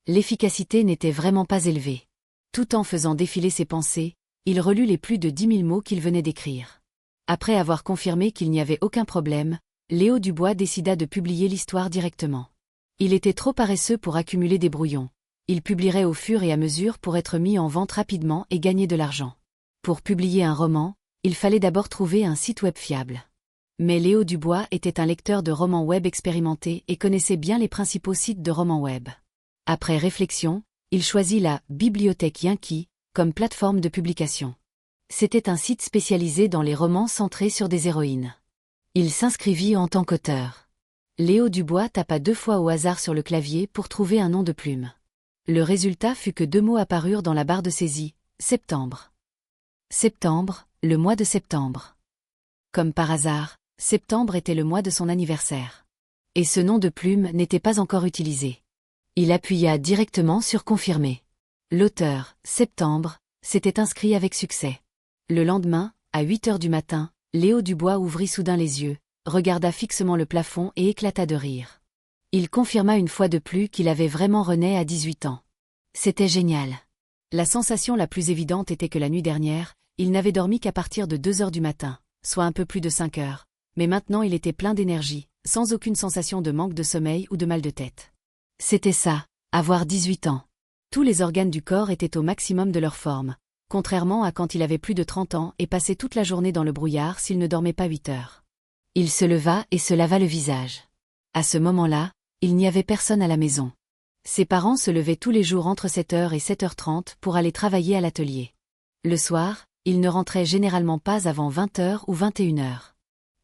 L'efficacité n'était vraiment pas élevée. Tout en faisant défiler ses pensées, il relut les plus de 10 000 mots qu'il venait d'écrire. Après avoir confirmé qu'il n'y avait aucun problème, Léo Dubois décida de publier l'histoire directement. Il était trop paresseux pour accumuler des brouillons. Il publierait au fur et à mesure pour être mis en vente rapidement et gagner de l'argent. Pour publier un roman, il fallait d'abord trouver un site web fiable. Mais Léo Dubois était un lecteur de romans web expérimenté et connaissait bien les principaux sites de romans web. Après réflexion, il choisit la Bibliothèque Yankee comme plateforme de publication. C'était un site spécialisé dans les romans centrés sur des héroïnes. Il s'inscrivit en tant qu'auteur. Léo Dubois tapa 2 fois au hasard sur le clavier pour trouver un nom de plume. Le résultat fut que 2 mots apparurent dans la barre de saisie, septembre. Septembre, le mois de septembre. Comme par hasard, septembre était le mois de son anniversaire. Et ce nom de plume n'était pas encore utilisé. Il appuya directement sur confirmer. L'auteur, septembre, s'était inscrit avec succès. Le lendemain, à 8 heures du matin, Léo Dubois ouvrit soudain les yeux, regarda fixement le plafond et éclata de rire. Il confirma une fois de plus qu'il avait vraiment rené à 18 ans. C'était génial. La sensation la plus évidente était que la nuit dernière, il n'avait dormi qu'à partir de 2 heures du matin, soit un peu plus de 5 heures, mais maintenant il était plein d'énergie, sans aucune sensation de manque de sommeil ou de mal de tête. C'était ça, avoir 18 ans. Tous les organes du corps étaient au maximum de leur forme, contrairement à quand il avait plus de 30 ans et passait toute la journée dans le brouillard s'il ne dormait pas 8 heures. Il se leva et se lava le visage. À ce moment-là, il n'y avait personne à la maison. Ses parents se levaient tous les jours entre 7h et 7h30 pour aller travailler à l'atelier. Le soir, ils ne rentraient généralement pas avant 20h ou 21h.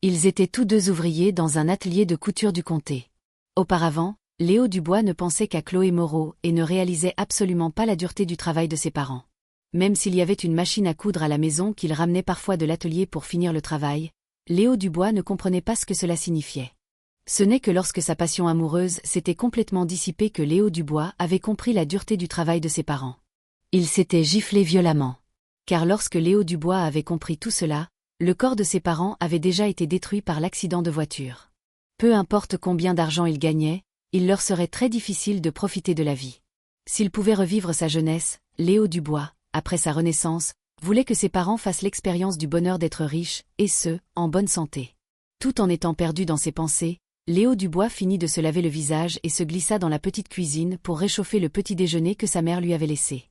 Ils étaient tous deux ouvriers dans un atelier de couture du comté. Auparavant, Léo Dubois ne pensait qu'à Chloé Moreau et ne réalisait absolument pas la dureté du travail de ses parents. Même s'il y avait une machine à coudre à la maison qu'il ramenait parfois de l'atelier pour finir le travail, Léo Dubois ne comprenait pas ce que cela signifiait. Ce n'est que lorsque sa passion amoureuse s'était complètement dissipée que Léo Dubois avait compris la dureté du travail de ses parents. Il s'était giflé violemment. Car lorsque Léo Dubois avait compris tout cela, le corps de ses parents avait déjà été détruit par l'accident de voiture. Peu importe combien d'argent il gagnait, il leur serait très difficile de profiter de la vie. S'il pouvait revivre sa jeunesse, Léo Dubois, après sa renaissance, voulait que ses parents fassent l'expérience du bonheur d'être riche, et ce, en bonne santé. Tout en étant perdu dans ses pensées, Léo Dubois finit de se laver le visage et se glissa dans la petite cuisine pour réchauffer le petit déjeuner que sa mère lui avait laissé.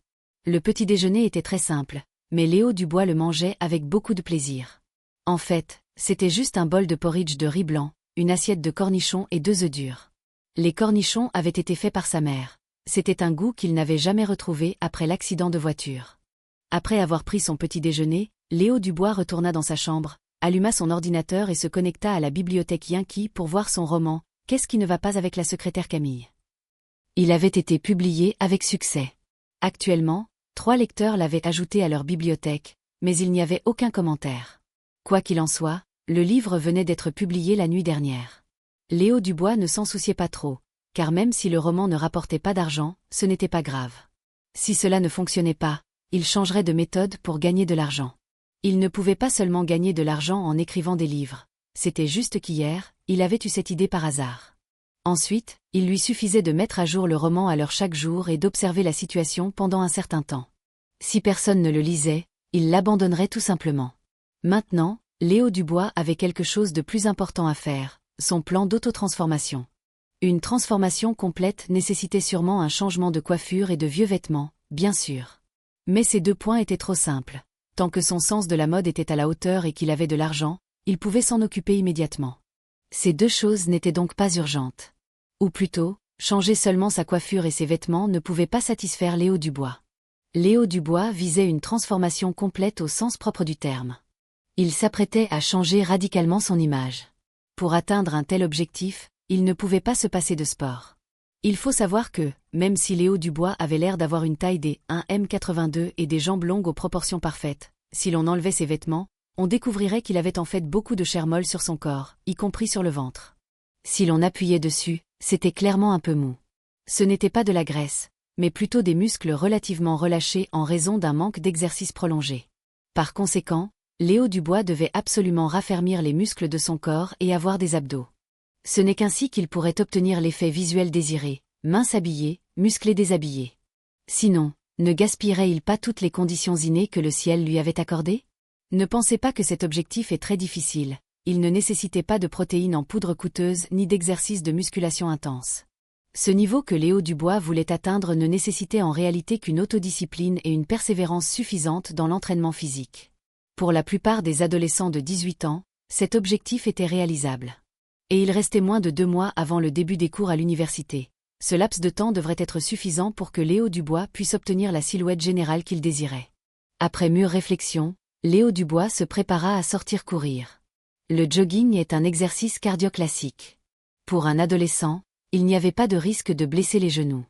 Le petit déjeuner était très simple, mais Léo Dubois le mangeait avec beaucoup de plaisir. En fait, c'était juste un bol de porridge de riz blanc, une assiette de cornichons et 2 œufs durs. Les cornichons avaient été faits par sa mère. C'était un goût qu'il n'avait jamais retrouvé après l'accident de voiture. Après avoir pris son petit déjeuner, Léo Dubois retourna dans sa chambre, alluma son ordinateur et se connecta à la bibliothèque Yankee pour voir son roman « Qu'est-ce qui ne va pas avec la secrétaire Camille ?» Il avait été publié avec succès. Actuellement, 3 lecteurs l'avaient ajouté à leur bibliothèque, mais il n'y avait aucun commentaire. Quoi qu'il en soit, le livre venait d'être publié la nuit dernière. Léo Dubois ne s'en souciait pas trop, car même si le roman ne rapportait pas d'argent, ce n'était pas grave. Si cela ne fonctionnait pas, il changerait de méthode pour gagner de l'argent. Il ne pouvait pas seulement gagner de l'argent en écrivant des livres. C'était juste qu'hier, il avait eu cette idée par hasard. Ensuite, il lui suffisait de mettre à jour le roman à l'heure chaque jour et d'observer la situation pendant un certain temps. Si personne ne le lisait, il l'abandonnerait tout simplement. Maintenant, Léo Dubois avait quelque chose de plus important à faire, son plan d'autotransformation. Une transformation complète nécessitait sûrement un changement de coiffure et de vieux vêtements, bien sûr. Mais ces 2 points étaient trop simples. Tant que son sens de la mode était à la hauteur et qu'il avait de l'argent, il pouvait s'en occuper immédiatement. Ces 2 choses n'étaient donc pas urgentes. Ou plutôt, changer seulement sa coiffure et ses vêtements ne pouvait pas satisfaire Léo Dubois. Léo Dubois visait une transformation complète au sens propre du terme. Il s'apprêtait à changer radicalement son image. Pour atteindre un tel objectif, il ne pouvait pas se passer de sport. Il faut savoir que, même si Léo Dubois avait l'air d'avoir une taille des 1m82 et des jambes longues aux proportions parfaites, si l'on enlevait ses vêtements, on découvrirait qu'il avait en fait beaucoup de chair molle sur son corps, y compris sur le ventre. Si l'on appuyait dessus, c'était clairement un peu mou. Ce n'était pas de la graisse, mais plutôt des muscles relativement relâchés en raison d'un manque d'exercice prolongé. Par conséquent, Léo Dubois devait absolument raffermir les muscles de son corps et avoir des abdos. Ce n'est qu'ainsi qu'il pourrait obtenir l'effet visuel désiré, mince habillé, musclé déshabillé. Sinon, ne gaspillerait-il pas toutes les conditions innées que le ciel lui avait accordées? Ne pensez pas que cet objectif est très difficile, il ne nécessitait pas de protéines en poudre coûteuse ni d'exercices de musculation intense. Ce niveau que Léo Dubois voulait atteindre ne nécessitait en réalité qu'une autodiscipline et une persévérance suffisantes dans l'entraînement physique. Pour la plupart des adolescents de 18 ans, cet objectif était réalisable. Et il restait moins de 2 mois avant le début des cours à l'université. Ce laps de temps devrait être suffisant pour que Léo Dubois puisse obtenir la silhouette générale qu'il désirait. Après mûre réflexion, Léo Dubois se prépara à sortir courir. Le jogging est un exercice cardio-classique. Pour un adolescent, il n'y avait pas de risque de blesser les genoux.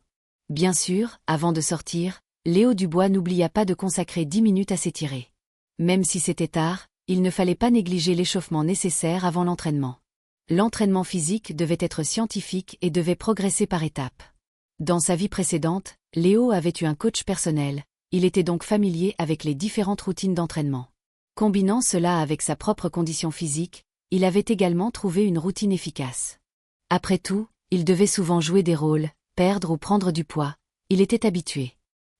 Bien sûr, avant de sortir, Léo Dubois n'oublia pas de consacrer 10 minutes à s'étirer. Même si c'était tard, il ne fallait pas négliger l'échauffement nécessaire avant l'entraînement. L'entraînement physique devait être scientifique et devait progresser par étapes. Dans sa vie précédente, Léo avait eu un coach personnel, il était donc familier avec les différentes routines d'entraînement. Combinant cela avec sa propre condition physique, il avait également trouvé une routine efficace. Après tout, il devait souvent jouer des rôles, perdre ou prendre du poids, il était habitué.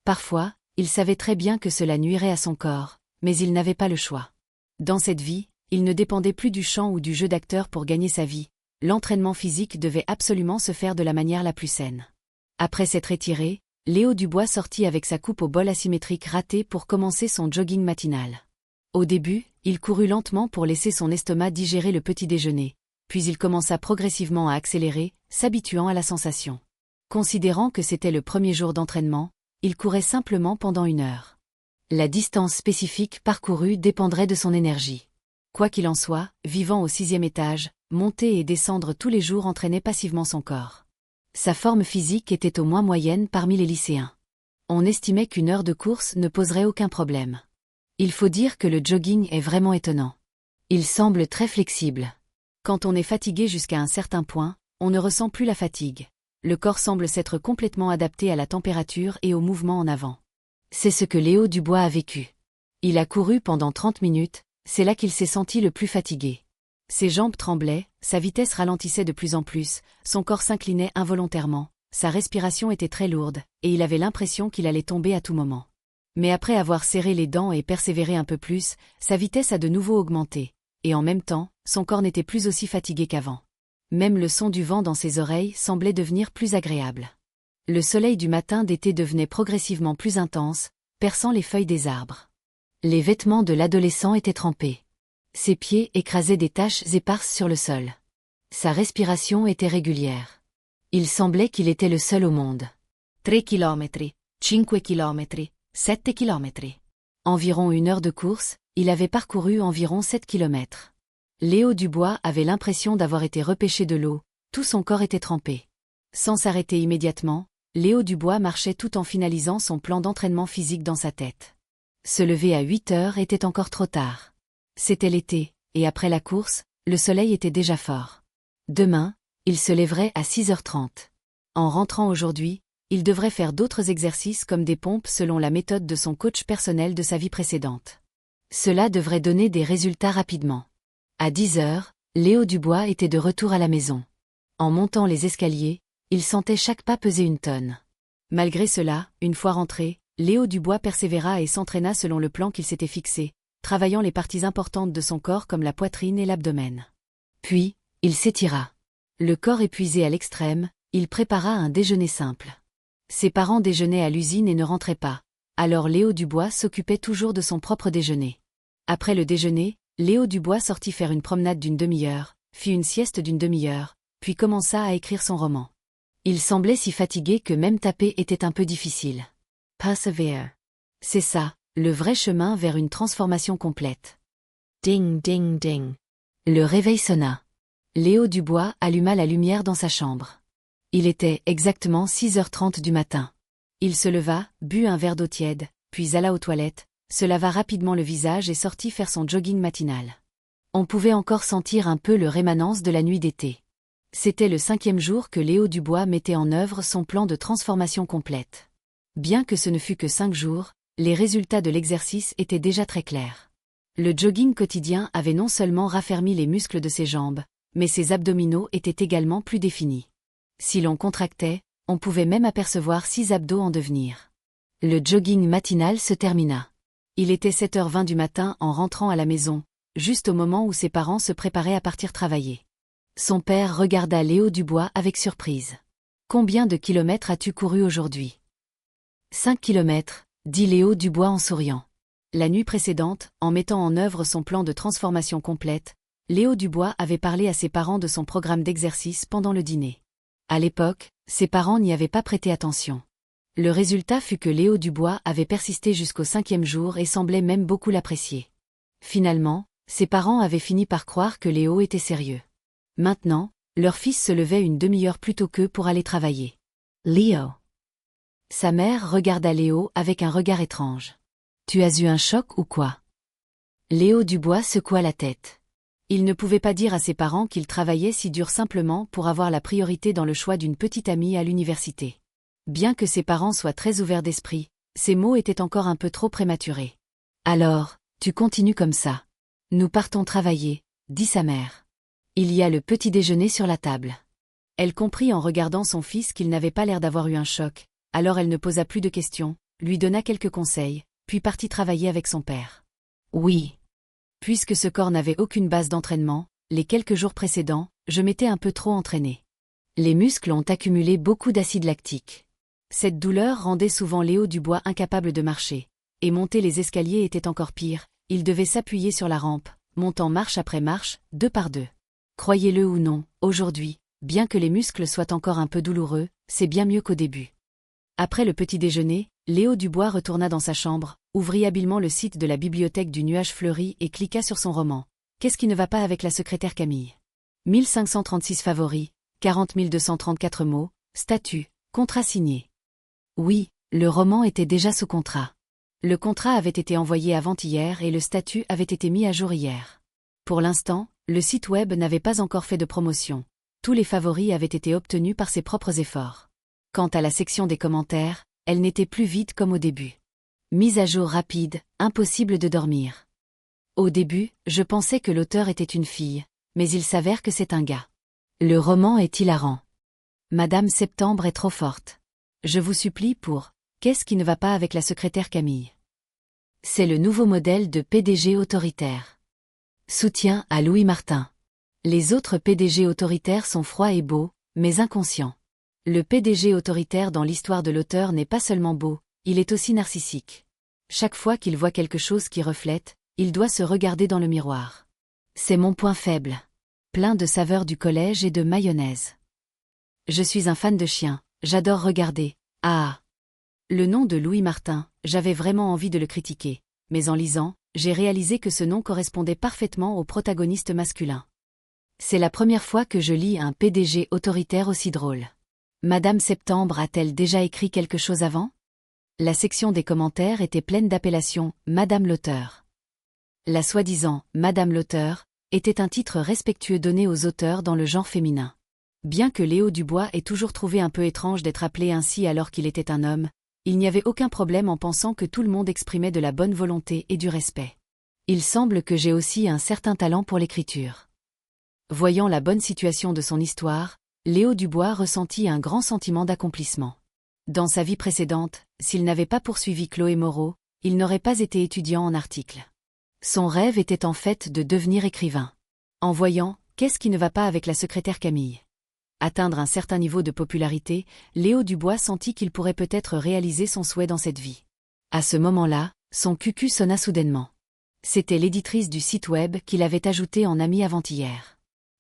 Parfois, il savait très bien que cela nuirait à son corps, mais il n'avait pas le choix. Dans cette vie, il ne dépendait plus du chant ou du jeu d'acteur pour gagner sa vie, l'entraînement physique devait absolument se faire de la manière la plus saine. Après s'être étiré, Léo Dubois sortit avec sa coupe au bol asymétrique ratée pour commencer son jogging matinal. Au début, il courut lentement pour laisser son estomac digérer le petit déjeuner, puis il commença progressivement à accélérer, s'habituant à la sensation. Considérant que c'était le premier jour d'entraînement, il courait simplement pendant 1 heure. La distance spécifique parcourue dépendrait de son énergie. Quoi qu'il en soit, vivant au 6e étage, monter et descendre tous les jours entraînait passivement son corps. Sa forme physique était au moins moyenne parmi les lycéens. On estimait qu'une heure de course ne poserait aucun problème. Il faut dire que le jogging est vraiment étonnant. Il semble très flexible. Quand on est fatigué jusqu'à un certain point, on ne ressent plus la fatigue. Le corps semble s'être complètement adapté à la température et au mouvement en avant. C'est ce que Léo Dubois a vécu. Il a couru pendant 30 minutes, c'est là qu'il s'est senti le plus fatigué. Ses jambes tremblaient, sa vitesse ralentissait de plus en plus, son corps s'inclinait involontairement, sa respiration était très lourde, et il avait l'impression qu'il allait tomber à tout moment. Mais après avoir serré les dents et persévéré un peu plus, sa vitesse a de nouveau augmenté, et en même temps, son corps n'était plus aussi fatigué qu'avant. Même le son du vent dans ses oreilles semblait devenir plus agréable. Le soleil du matin d'été devenait progressivement plus intense, perçant les feuilles des arbres. Les vêtements de l'adolescent étaient trempés. Ses pieds écrasaient des taches éparses sur le sol. Sa respiration était régulière. Il semblait qu'il était le seul au monde. 3 kilomètres, 5 kilomètres, 7 kilomètres. Environ 1 heure de course, il avait parcouru environ 7 kilomètres. Léo Dubois avait l'impression d'avoir été repêché de l'eau, tout son corps était trempé. Sans s'arrêter immédiatement, Léo Dubois marchait tout en finalisant son plan d'entraînement physique dans sa tête. Se lever à 8 heures était encore trop tard. C'était l'été, et après la course, le soleil était déjà fort. Demain, il se lèverait à 6h30. En rentrant aujourd'hui, il devrait faire d'autres exercices comme des pompes selon la méthode de son coach personnel de sa vie précédente. Cela devrait donner des résultats rapidement. À 10 heures, Léo Dubois était de retour à la maison. En montant les escaliers, il sentait chaque pas peser 1 tonne. Malgré cela, une fois rentré, Léo Dubois persévéra et s'entraîna selon le plan qu'il s'était fixé, travaillant les parties importantes de son corps comme la poitrine et l'abdomen. Puis, il s'étira. Le corps épuisé à l'extrême, il prépara un déjeuner simple. Ses parents déjeunaient à l'usine et ne rentraient pas, alors Léo Dubois s'occupait toujours de son propre déjeuner. Après le déjeuner, Léo Dubois sortit faire une promenade d'une demi-heure, fit une sieste d'une demi-heure, puis commença à écrire son roman. Il semblait si fatigué que même taper était un peu difficile. Persevere. C'est ça, le vrai chemin vers une transformation complète. Ding ding ding. Le réveil sonna. Léo Dubois alluma la lumière dans sa chambre. Il était exactement 6h30 du matin. Il se leva, but un verre d'eau tiède, puis alla aux toilettes, se lava rapidement le visage et sortit faire son jogging matinal. On pouvait encore sentir un peu le rémanence de la nuit d'été. C'était le 5e jour que Léo Dubois mettait en œuvre son plan de transformation complète. Bien que ce ne fût que 5 jours, les résultats de l'exercice étaient déjà très clairs. Le jogging quotidien avait non seulement raffermi les muscles de ses jambes, mais ses abdominaux étaient également plus définis. Si l'on contractait, on pouvait même apercevoir 6 abdos en devenir. Le jogging matinal se termina. Il était 7h20 du matin en rentrant à la maison, juste au moment où ses parents se préparaient à partir travailler. Son père regarda Léo Dubois avec surprise. « Combien de kilomètres as-tu couru aujourd'hui » 5 kilomètres, dit Léo Dubois en souriant. La nuit précédente, en mettant en œuvre son plan de transformation complète, Léo Dubois avait parlé à ses parents de son programme d'exercice pendant le dîner. À l'époque, ses parents n'y avaient pas prêté attention. Le résultat fut que Léo Dubois avait persisté jusqu'au 5e jour et semblait même beaucoup l'apprécier. Finalement, ses parents avaient fini par croire que Léo était sérieux. Maintenant, leur fils se levait une demi-heure plus tôt qu'eux pour aller travailler. Léo. Sa mère regarda Léo avec un regard étrange. « Tu as eu un choc ou quoi ?» Léo Dubois secoua la tête. Il ne pouvait pas dire à ses parents qu'il travaillait si dur simplement pour avoir la priorité dans le choix d'une petite amie à l'université. Bien que ses parents soient très ouverts d'esprit, ces mots étaient encore un peu trop prématurés. « Alors, tu continues comme ça. Nous partons travailler, » dit sa mère. Il y a le petit déjeuner sur la table. Elle comprit en regardant son fils qu'il n'avait pas l'air d'avoir eu un choc, alors elle ne posa plus de questions, lui donna quelques conseils, puis partit travailler avec son père. Oui. Puisque ce corps n'avait aucune base d'entraînement, les quelques jours précédents, je m'étais un peu trop entraîné. Les muscles ont accumulé beaucoup d'acide lactique. Cette douleur rendait souvent Léo Dubois incapable de marcher, et monter les escaliers était encore pire, il devait s'appuyer sur la rampe, montant marche après marche, 2 par 2. Croyez-le ou non, aujourd'hui, bien que les muscles soient encore un peu douloureux, c'est bien mieux qu'au début. Après le petit déjeuner, Léo Dubois retourna dans sa chambre, ouvrit habilement le site de la bibliothèque du Nuage Fleuri et cliqua sur son roman. qu'est-ce qui ne va pas avec la secrétaire Camille? 1536 favoris, 40 234 mots, statut, contrat signé. Oui, le roman était déjà sous contrat. Le contrat avait été envoyé avant-hier et le statut avait été mis à jour hier. Pour l'instant, le site web n'avait pas encore fait de promotion. Tous les favoris avaient été obtenus par ses propres efforts. Quant à la section des commentaires, elle n'était plus vide comme au début. Mise à jour rapide, impossible de dormir. Au début, je pensais que l'auteur était une fille, mais il s'avère que c'est un gars. Le roman est hilarant. Madame Septembre est trop forte. Je vous supplie pour « Qu'est-ce qui ne va pas avec la secrétaire Camille ?» C'est le nouveau modèle de PDG autoritaire. Soutien à Louis Martin. Les autres PDG autoritaires sont froids et beaux, mais inconscients. Le PDG autoritaire dans l'histoire de l'auteur n'est pas seulement beau, il est aussi narcissique. Chaque fois qu'il voit quelque chose qui reflète, il doit se regarder dans le miroir. C'est mon point faible. Plein de saveurs du collège et de mayonnaise. Je suis un fan de chiens, j'adore regarder. Ah! Le nom de Louis Martin, j'avais vraiment envie de le critiquer, mais en lisant, j'ai réalisé que ce nom correspondait parfaitement au protagoniste masculin. C'est la première fois que je lis un PDG autoritaire aussi drôle. Madame Septembre a-t-elle déjà écrit quelque chose avant? La section des commentaires était pleine d'appellations « Madame l'auteur ». La soi-disant « Madame l'auteur » était un titre respectueux donné aux auteurs dans le genre féminin. Bien que Léo Dubois ait toujours trouvé un peu étrange d'être appelé ainsi alors qu'il était un homme, il n'y avait aucun problème en pensant que tout le monde exprimait de la bonne volonté et du respect. Il semble que j'ai aussi un certain talent pour l'écriture. Voyant la bonne situation de son histoire, Léo Dubois ressentit un grand sentiment d'accomplissement. Dans sa vie précédente, s'il n'avait pas poursuivi Chloé Moreau, il n'aurait pas été étudiant en article. Son rêve était en fait de devenir écrivain. En voyant « Qu'est-ce qui ne va pas avec la secrétaire Camille ?» atteindre un certain niveau de popularité, Léo Dubois sentit qu'il pourrait peut-être réaliser son souhait dans cette vie. À ce moment-là, son cucu sonna soudainement. C'était l'éditrice du site web qu'il avait ajouté en ami avant-hier.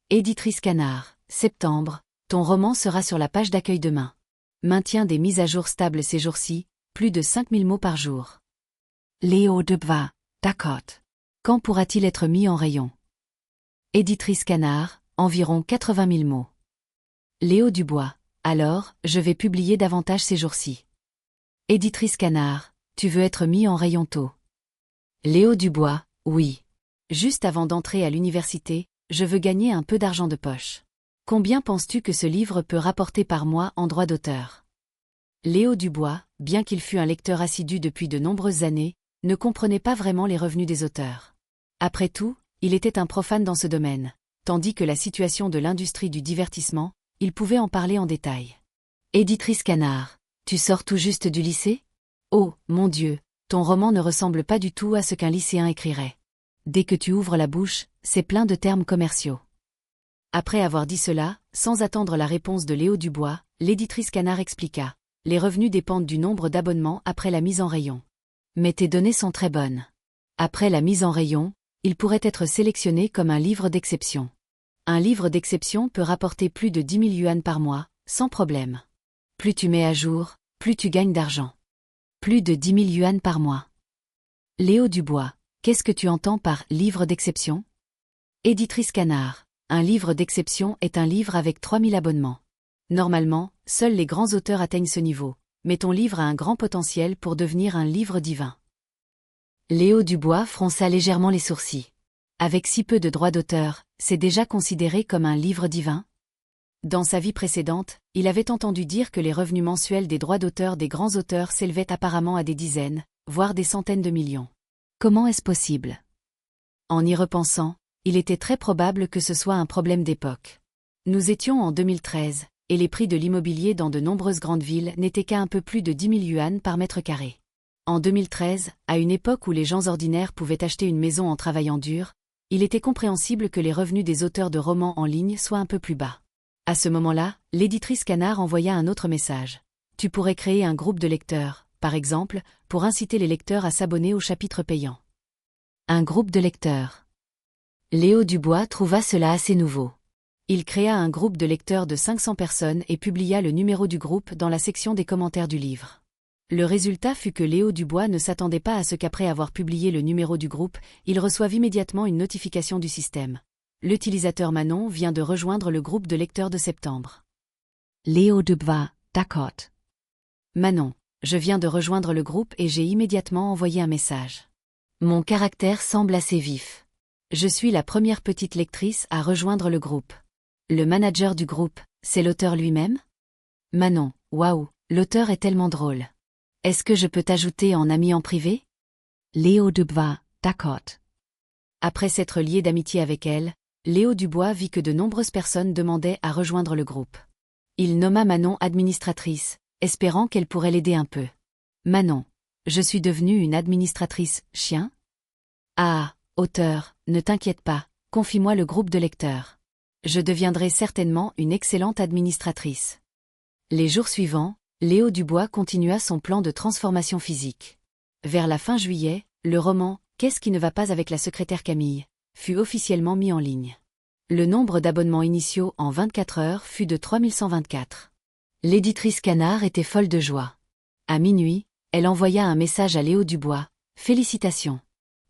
Éditrice Canard, Septembre, ton roman sera sur la page d'accueil demain. Maintient des mises à jour stables ces jours-ci, plus de 5000 mots par jour. Léo Dubois, d'accord. Quand pourra-t-il être mis en rayon? Éditrice Canard, environ 80 000 mots. Léo Dubois, alors, je vais publier davantage ces jours-ci. Éditrice Canard, tu veux être mis en rayon tôt. Léo Dubois, oui. Juste avant d'entrer à l'université, je veux gagner un peu d'argent de poche. Combien penses-tu que ce livre peut rapporter par mois en droit d'auteur? Léo Dubois, bien qu'il fût un lecteur assidu depuis de nombreuses années, ne comprenait pas vraiment les revenus des auteurs. Après tout, il était un profane dans ce domaine, tandis que la situation de l'industrie du divertissement, il pouvait en parler en détail. Éditrice Canard, tu sors tout juste du lycée? Oh, mon Dieu, ton roman ne ressemble pas du tout à ce qu'un lycéen écrirait. Dès que tu ouvres la bouche, c'est plein de termes commerciaux. Après avoir dit cela, sans attendre la réponse de Léo Dubois, l'éditrice Canard expliqua. Les revenus dépendent du nombre d'abonnements après la mise en rayon. Mais tes données sont très bonnes. Après la mise en rayon, il pourrait être sélectionné comme un livre d'exception. Un livre d'exception peut rapporter plus de 10 000 yuan par mois, sans problème. Plus tu mets à jour, plus tu gagnes d'argent. Plus de 10 000 yuan par mois. Léo Dubois, qu'est-ce que tu entends par livre d'exception? Éditrice Canard, un livre d'exception est un livre avec 3000 abonnements. Normalement, seuls les grands auteurs atteignent ce niveau, mais ton livre a un grand potentiel pour devenir un livre divin. Léo Dubois fronça légèrement les sourcils. Avec si peu de droits d'auteur, c'est déjà considéré comme un livre divin? Dans sa vie précédente, il avait entendu dire que les revenus mensuels des droits d'auteur des grands auteurs s'élevaient apparemment à des dizaines, voire des centaines de millions. Comment est-ce possible? En y repensant, il était très probable que ce soit un problème d'époque. Nous étions en 2013, et les prix de l'immobilier dans de nombreuses grandes villes n'étaient qu'à un peu plus de 10 000 yuan par mètre carré. En 2013, à une époque où les gens ordinaires pouvaient acheter une maison en travaillant dur, il était compréhensible que les revenus des auteurs de romans en ligne soient un peu plus bas. À ce moment-là, l'éditrice Canard envoya un autre message. Tu pourrais créer un groupe de lecteurs, par exemple, pour inciter les lecteurs à s'abonner au chapitre payant. Un groupe de lecteurs. Léo Dubois trouva cela assez nouveau. Il créa un groupe de lecteurs de 500 personnes et publia le numéro du groupe dans la section des commentaires du livre. Le résultat fut que Léo Dubois ne s'attendait pas à ce qu'après avoir publié le numéro du groupe, il reçoive immédiatement une notification du système. L'utilisateur Manon vient de rejoindre le groupe de lecteurs de septembre. Léo Dubois, d'accord. Manon, je viens de rejoindre le groupe et j'ai immédiatement envoyé un message. Mon caractère semble assez vif. Je suis la première petite lectrice à rejoindre le groupe. Le manager du groupe, c'est l'auteur lui-même? Manon, waouh, l'auteur est tellement drôle. Est-ce que je peux t'ajouter en ami en privé? Léo Dubois, d'accord. Après s'être lié d'amitié avec elle, Léo Dubois vit que de nombreuses personnes demandaient à rejoindre le groupe. Il nomma Manon administratrice, espérant qu'elle pourrait l'aider un peu. Manon, je suis devenue une administratrice chien? Ah, auteur, ne t'inquiète pas, confie-moi le groupe de lecteurs. Je deviendrai certainement une excellente administratrice. Les jours suivants, Léo Dubois continua son plan de transformation physique. Vers la fin juillet, le roman « Qu'est-ce qui ne va pas avec la secrétaire Camille ?» fut officiellement mis en ligne. Le nombre d'abonnements initiaux en 24 heures fut de 3124. L'éditrice Canard était folle de joie. À minuit, elle envoya un message à Léo Dubois. « Félicitations.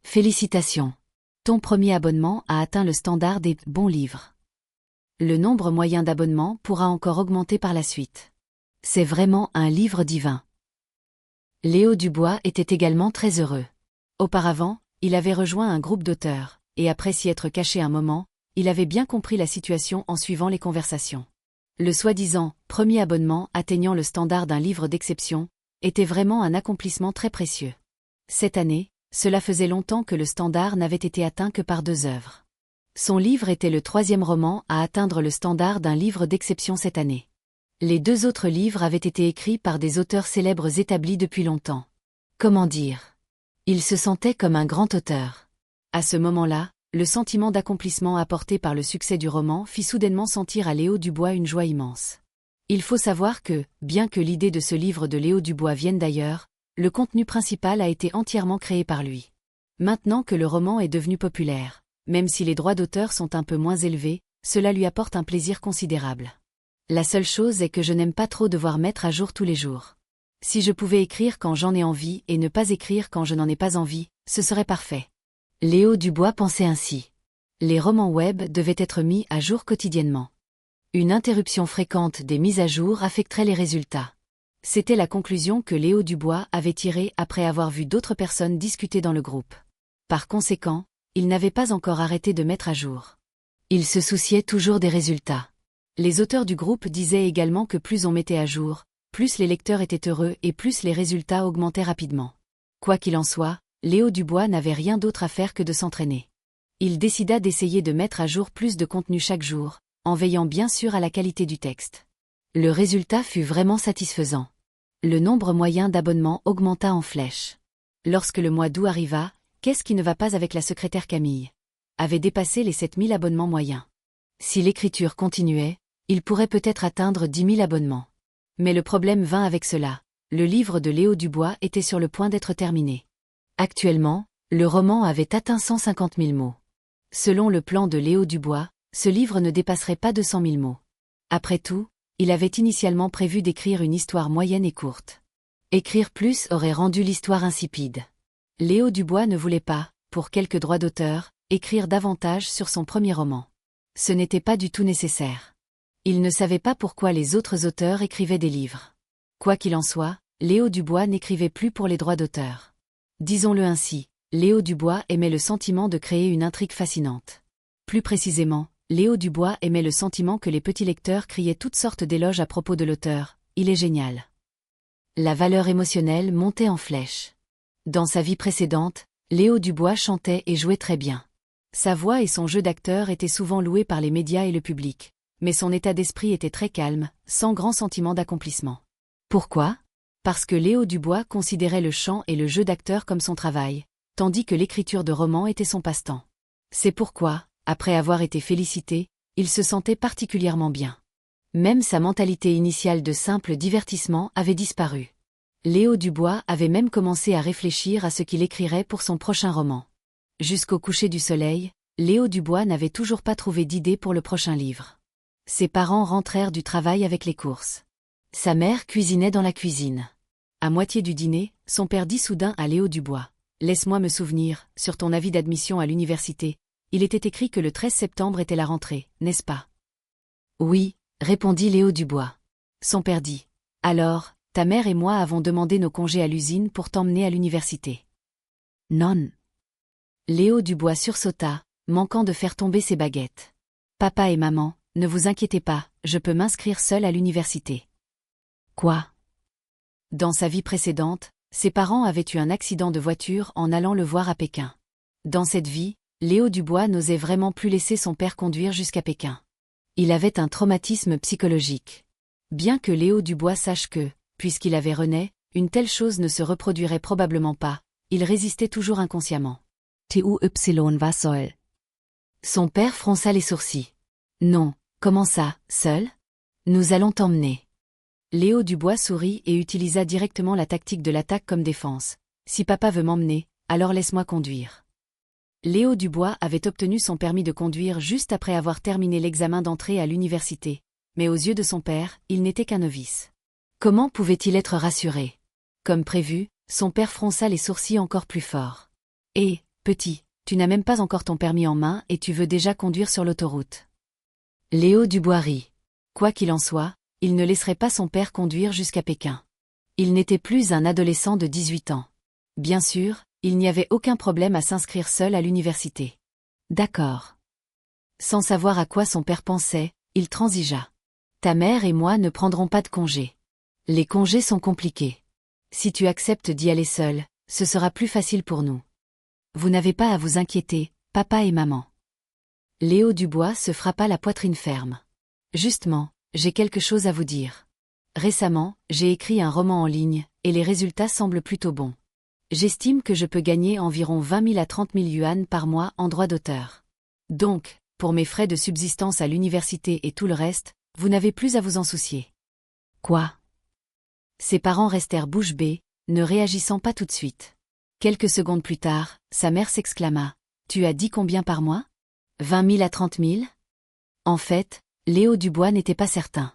Félicitations. Ton premier abonnement a atteint le standard des bons livres. Le nombre moyen d'abonnements pourra encore augmenter par la suite. C'est vraiment un livre divin. » Léo Dubois était également très heureux. Auparavant, il avait rejoint un groupe d'auteurs, et après s'y être caché un moment, il avait bien compris la situation en suivant les conversations. Le soi-disant « premier abonnement atteignant le standard d'un livre d'exception » était vraiment un accomplissement très précieux. Cette année, cela faisait longtemps que le standard n'avait été atteint que par 2 œuvres. Son livre était le 3e roman à atteindre le standard d'un livre d'exception cette année. Les 2 autres livres avaient été écrits par des auteurs célèbres établis depuis longtemps. Comment dire? Il se sentait comme un grand auteur. À ce moment-là, le sentiment d'accomplissement apporté par le succès du roman fit soudainement sentir à Léo Dubois une joie immense. Il faut savoir que, bien que l'idée de ce livre de Léo Dubois vienne d'ailleurs, le contenu principal a été entièrement créé par lui. Maintenant que le roman est devenu populaire, même si les droits d'auteur sont un peu moins élevés, cela lui apporte un plaisir considérable. La seule chose est que je n'aime pas trop devoir mettre à jour tous les jours. Si je pouvais écrire quand j'en ai envie et ne pas écrire quand je n'en ai pas envie, ce serait parfait. Léo Dubois pensait ainsi. Les romans web devaient être mis à jour quotidiennement. Une interruption fréquente des mises à jour affecterait les résultats. C'était la conclusion que Léo Dubois avait tirée après avoir vu d'autres personnes discuter dans le groupe. Par conséquent, il n'avait pas encore arrêté de mettre à jour. Il se souciait toujours des résultats. Les auteurs du groupe disaient également que plus on mettait à jour, plus les lecteurs étaient heureux et plus les résultats augmentaient rapidement. Quoi qu'il en soit, Léo Dubois n'avait rien d'autre à faire que de s'entraîner. Il décida d'essayer de mettre à jour plus de contenu chaque jour, en veillant bien sûr à la qualité du texte. Le résultat fut vraiment satisfaisant. Le nombre moyen d'abonnements augmenta en flèche. Lorsque le mois d'août arriva, Qu'est-ce qui ne va pas avec la secrétaire Camille avait dépassé les 7000 abonnements moyens. Si l'écriture continuait, il pourrait peut-être atteindre 10 000 abonnements. Mais le problème vint avec cela. Le livre de Léo Dubois était sur le point d'être terminé. Actuellement, le roman avait atteint 150 000 mots. Selon le plan de Léo Dubois, ce livre ne dépasserait pas 200 000 mots. Après tout, il avait initialement prévu d'écrire une histoire moyenne et courte. Écrire plus aurait rendu l'histoire insipide. Léo Dubois ne voulait pas, pour quelques droits d'auteur, écrire davantage sur son premier roman. Ce n'était pas du tout nécessaire. Il ne savait pas pourquoi les autres auteurs écrivaient des livres. Quoi qu'il en soit, Léo Dubois n'écrivait plus pour les droits d'auteur. Disons-le ainsi, Léo Dubois aimait le sentiment de créer une intrigue fascinante. Plus précisément, Léo Dubois aimait le sentiment que les petits lecteurs criaient toutes sortes d'éloges à propos de l'auteur. Il est génial. La valeur émotionnelle montait en flèche. Dans sa vie précédente, Léo Dubois chantait et jouait très bien. Sa voix et son jeu d'acteur étaient souvent loués par les médias et le public, mais son état d'esprit était très calme, sans grand sentiment d'accomplissement. Pourquoi ? Parce que Léo Dubois considérait le chant et le jeu d'acteur comme son travail, tandis que l'écriture de romans était son passe-temps. C'est pourquoi, après avoir été félicité, il se sentait particulièrement bien. Même sa mentalité initiale de simple divertissement avait disparu. Léo Dubois avait même commencé à réfléchir à ce qu'il écrirait pour son prochain roman. Jusqu'au coucher du soleil, Léo Dubois n'avait toujours pas trouvé d'idée pour le prochain livre. Ses parents rentrèrent du travail avec les courses. Sa mère cuisinait dans la cuisine. À moitié du dîner, son père dit soudain à Léo Dubois. Laisse-moi me souvenir, sur ton avis d'admission à l'université, il était écrit que le 13 septembre était la rentrée, n'est-ce pas? Oui, Répondit Léo Dubois. Son père dit. Alors, ta mère et moi avons demandé nos congés à l'usine pour t'emmener à l'université. non. Léo Dubois sursauta, manquant de faire tomber ses baguettes. Papa et maman, ne vous inquiétez pas, je peux m'inscrire seul à l'université. Quoi? Dans sa vie précédente, ses parents avaient eu un accident de voiture en allant le voir à Pékin. Dans cette vie, Léo Dubois n'osait vraiment plus laisser son père conduire jusqu'à Pékin. Il avait un traumatisme psychologique. Bien que Léo Dubois sache que, puisqu'il avait René, une telle chose ne se reproduirait probablement pas, il résistait toujours inconsciemment. TUY was soll? Son père fronça les sourcils. Non, comment ça, seul? Nous allons t'emmener. Léo Dubois sourit et utilisa directement la tactique de l'attaque comme défense. Si papa veut m'emmener, alors laisse-moi conduire. Léo Dubois avait obtenu son permis de conduire juste après avoir terminé l'examen d'entrée à l'université. Mais aux yeux de son père, il n'était qu'un novice. Comment pouvait-il être rassuré? Comme prévu, son père fronça les sourcils encore plus fort. Eh, petit, tu n'as même pas encore ton permis en main et tu veux déjà conduire sur l'autoroute. Léo Dubois rit. Quoi qu'il en soit, il ne laisserait pas son père conduire jusqu'à Pékin. Il n'était plus un adolescent de 18 ans. Bien sûr, il n'y avait aucun problème à s'inscrire seul à l'université. D'accord. Sans savoir à quoi son père pensait, il transigea. Ta mère et moi ne prendrons pas de congés. Les congés sont compliqués. Si tu acceptes d'y aller seul, ce sera plus facile pour nous. Vous n'avez pas à vous inquiéter, papa et maman. Léo Dubois se frappa la poitrine ferme. Justement, j'ai quelque chose à vous dire. Récemment, j'ai écrit un roman en ligne, et les résultats semblent plutôt bons. J'estime que je peux gagner environ 20 000 à 30 000 yuan par mois en droit d'auteur. Donc, pour mes frais de subsistance à l'université et tout le reste, vous n'avez plus à vous en soucier. Quoi? Ses parents restèrent bouche bée, ne réagissant pas tout de suite. Quelques secondes plus tard, sa mère s'exclama. Tu as dit combien par mois? 20 000 à 30 000? En fait, Léo Dubois n'était pas certain.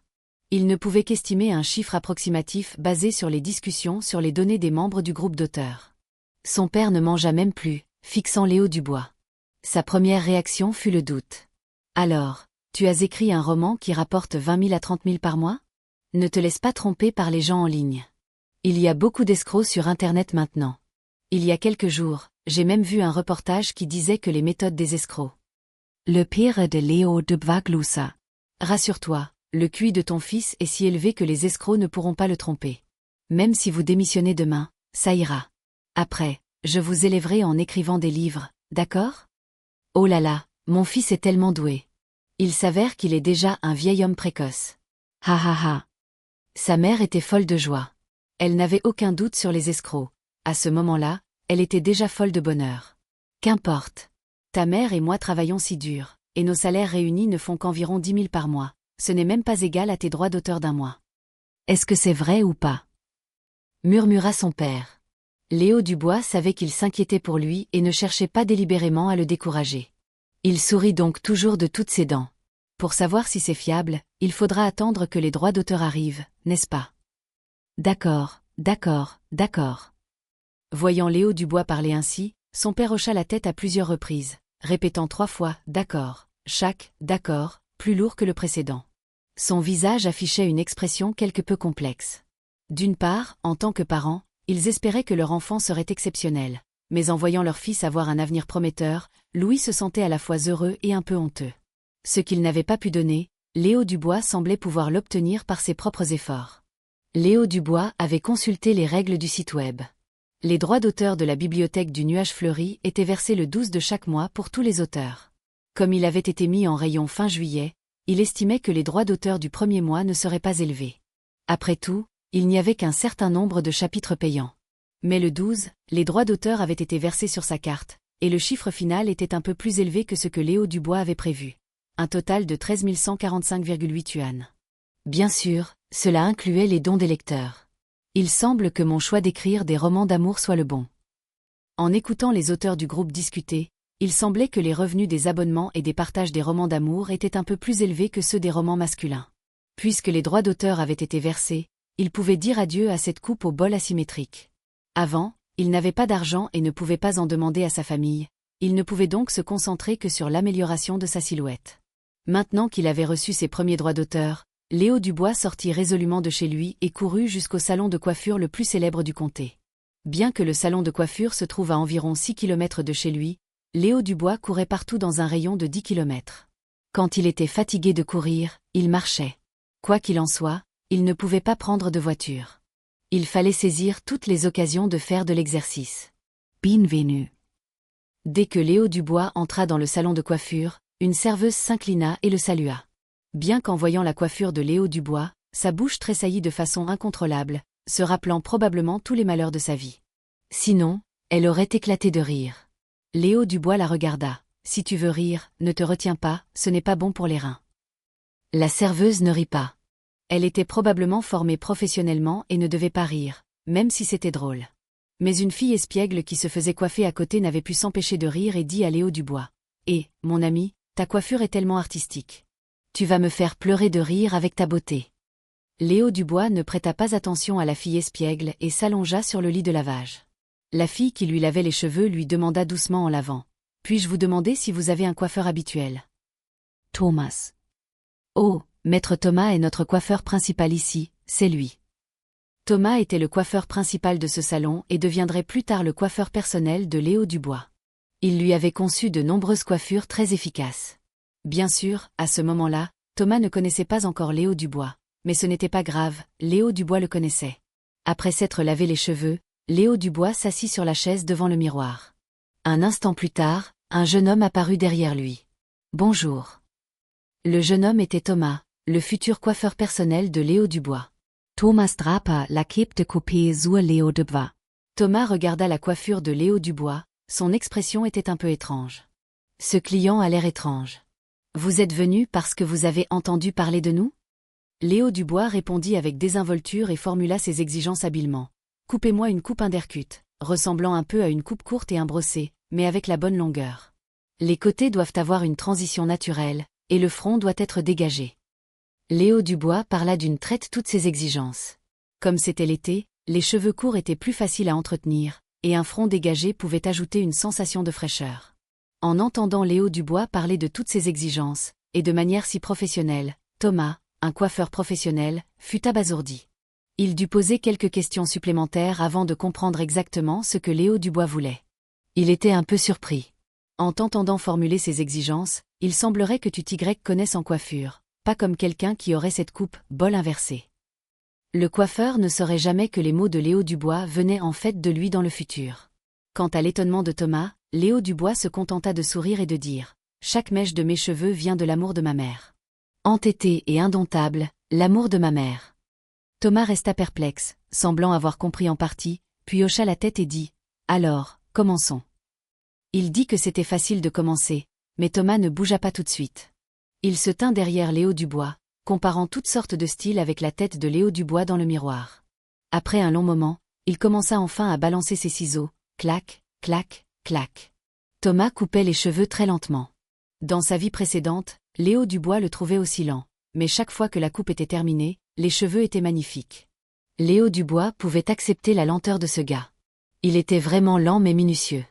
Il ne pouvait qu'estimer un chiffre approximatif basé sur les discussions sur les données des membres du groupe d'auteurs. Son père ne mangea même plus, fixant Léo Dubois. Sa première réaction fut le doute. Alors, tu as écrit un roman qui rapporte 20 000 à 30 000 par mois? Ne te laisse pas tromper par les gens en ligne. Il y a beaucoup d'escrocs sur Internet maintenant. Il y a quelques jours, j'ai même vu un reportage qui disait que les méthodes des escrocs. Le père de Léo Dubois gloussa. Rassure-toi, le QI de ton fils est si élevé que les escrocs ne pourront pas le tromper. Même si vous démissionnez demain, ça ira. Après, je vous élèverai en écrivant des livres, d'accord? Oh là là, mon fils est tellement doué. Il s'avère qu'il est déjà un vieil homme précoce. Ha ha ha. Sa mère était folle de joie. Elle n'avait aucun doute sur les escrocs. À ce moment-là, elle était déjà folle de bonheur. Qu'importe. Ta mère et moi travaillons si dur, et nos salaires réunis ne font qu'environ 10 000 par mois. Ce n'est même pas égal à tes droits d'auteur d'un mois. Est-ce que c'est vrai ou pas? Murmura son père. Léo Dubois savait qu'il s'inquiétait pour lui et ne cherchait pas délibérément à le décourager. Il sourit donc toujours de toutes ses dents. Pour savoir si c'est fiable, il faudra attendre que les droits d'auteur arrivent, n'est-ce pas? D'accord, d'accord, d'accord. Voyant Léo Dubois parler ainsi, son père hocha la tête à plusieurs reprises, répétant 3 fois « d'accord », chaque « d'accord », plus lourd que le précédent. Son visage affichait une expression quelque peu complexe. D'une part, en tant que parents, ils espéraient que leur enfant serait exceptionnel, mais en voyant leur fils avoir un avenir prometteur, Louis se sentait à la fois heureux et un peu honteux. Ce qu'il n'avait pas pu donner, Léo Dubois semblait pouvoir l'obtenir par ses propres efforts. Léo Dubois avait consulté les règles du site web. Les droits d'auteur de la bibliothèque du Nuage Fleuri étaient versés le 12 de chaque mois pour tous les auteurs. Comme il avait été mis en rayon fin juillet, il estimait que les droits d'auteur du premier mois ne seraient pas élevés. Après tout, il n'y avait qu'un certain nombre de chapitres payants. Mais le 12, les droits d'auteur avaient été versés sur sa carte, et le chiffre final était un peu plus élevé que ce que Léo Dubois avait prévu. Un total de 13 145,8 yuan. Bien sûr, cela incluait les dons des lecteurs. Il semble que mon choix d'écrire des romans d'amour soit le bon. En écoutant les auteurs du groupe discuter, il semblait que les revenus des abonnements et des partages des romans d'amour étaient un peu plus élevés que ceux des romans masculins. Puisque les droits d'auteur avaient été versés, il pouvait dire adieu à cette coupe au bol asymétrique. Avant, il n'avait pas d'argent et ne pouvait pas en demander à sa famille, il ne pouvait donc se concentrer que sur l'amélioration de sa silhouette. Maintenant qu'il avait reçu ses premiers droits d'auteur, Léo Dubois sortit résolument de chez lui et courut jusqu'au salon de coiffure le plus célèbre du comté. Bien que le salon de coiffure se trouve à environ 6 km de chez lui, Léo Dubois courait partout dans un rayon de 10 km. Quand il était fatigué de courir, il marchait. Quoi qu'il en soit, il ne pouvait pas prendre de voiture. Il fallait saisir toutes les occasions de faire de l'exercice. Bienvenue. Dès que Léo Dubois entra dans le salon de coiffure, une serveuse s'inclina et le salua. Bien qu'en voyant la coiffure de Léo Dubois, sa bouche tressaillit de façon incontrôlable, se rappelant probablement tous les malheurs de sa vie. Sinon, elle aurait éclaté de rire. Léo Dubois la regarda. « Si tu veux rire, ne te retiens pas, ce n'est pas bon pour les reins. » La serveuse ne rit pas. Elle était probablement formée professionnellement et ne devait pas rire, même si c'était drôle. Mais une fille espiègle qui se faisait coiffer à côté n'avait pu s'empêcher de rire et dit à Léo Dubois. « Eh, mon ami, ta coiffure est tellement artistique. Tu vas me faire pleurer de rire avec ta beauté. » Léo Dubois ne prêta pas attention à la fille espiègle et s'allongea sur le lit de lavage. La fille qui lui lavait les cheveux lui demanda doucement en lavant. « Puis-je vous demander si vous avez un coiffeur habituel ? » Thomas. Oh, Maître Thomas est notre coiffeur principal ici, c'est lui. Thomas était le coiffeur principal de ce salon et deviendrait plus tard le coiffeur personnel de Léo Dubois. Il lui avait conçu de nombreuses coiffures très efficaces. Bien sûr, à ce moment-là, Thomas ne connaissait pas encore Léo Dubois, mais ce n'était pas grave, Léo Dubois le connaissait. Après s'être lavé les cheveux, Léo Dubois s'assit sur la chaise devant le miroir. Un instant plus tard, un jeune homme apparut derrière lui. « Bonjour. » Le jeune homme était Thomas, le futur coiffeur personnel de Léo Dubois. Thomas Draper l'équipe de couper sur Léo Dubois. Thomas regarda la coiffure de Léo Dubois, son expression était un peu étrange. Ce client a l'air étrange. « Vous êtes venu parce que vous avez entendu parler de nous ? » Léo Dubois répondit avec désinvolture et formula ses exigences habilement. « Coupez-moi une coupe undercut, ressemblant un peu à une coupe courte et un brossé, mais avec la bonne longueur. Les côtés doivent avoir une transition naturelle, et le front doit être dégagé. » Léo Dubois parla d'une traite toutes ses exigences. Comme c'était l'été, les cheveux courts étaient plus faciles à entretenir, et un front dégagé pouvait ajouter une sensation de fraîcheur. En entendant Léo Dubois parler de toutes ses exigences, et de manière si professionnelle, Thomas, un coiffeur professionnel, fut abasourdi. Il dut poser quelques questions supplémentaires avant de comprendre exactement ce que Léo Dubois voulait. Il était un peu surpris. En t'entendant formuler ses exigences, il semblerait que tu Y connaisses en coiffure, pas comme quelqu'un qui aurait cette coupe, bol inversé. Le coiffeur ne saurait jamais que les mots de Léo Dubois venaient en fait de lui dans le futur. Quant à l'étonnement de Thomas, Léo Dubois se contenta de sourire et de dire « Chaque mèche de mes cheveux vient de l'amour de ma mère. Entêté et indomptable, l'amour de ma mère. » Thomas resta perplexe, semblant avoir compris en partie, puis hocha la tête et dit « Alors, commençons. » Il dit que c'était facile de commencer, mais Thomas ne bougea pas tout de suite. Il se tint derrière Léo Dubois, comparant toutes sortes de styles avec la tête de Léo Dubois dans le miroir. Après un long moment, il commença enfin à balancer ses ciseaux, clac, clac, clac. Thomas coupait les cheveux très lentement. Dans sa vie précédente, Léo Dubois le trouvait aussi lent, mais chaque fois que la coupe était terminée, les cheveux étaient magnifiques. Léo Dubois pouvait accepter la lenteur de ce gars. Il était vraiment lent mais minutieux.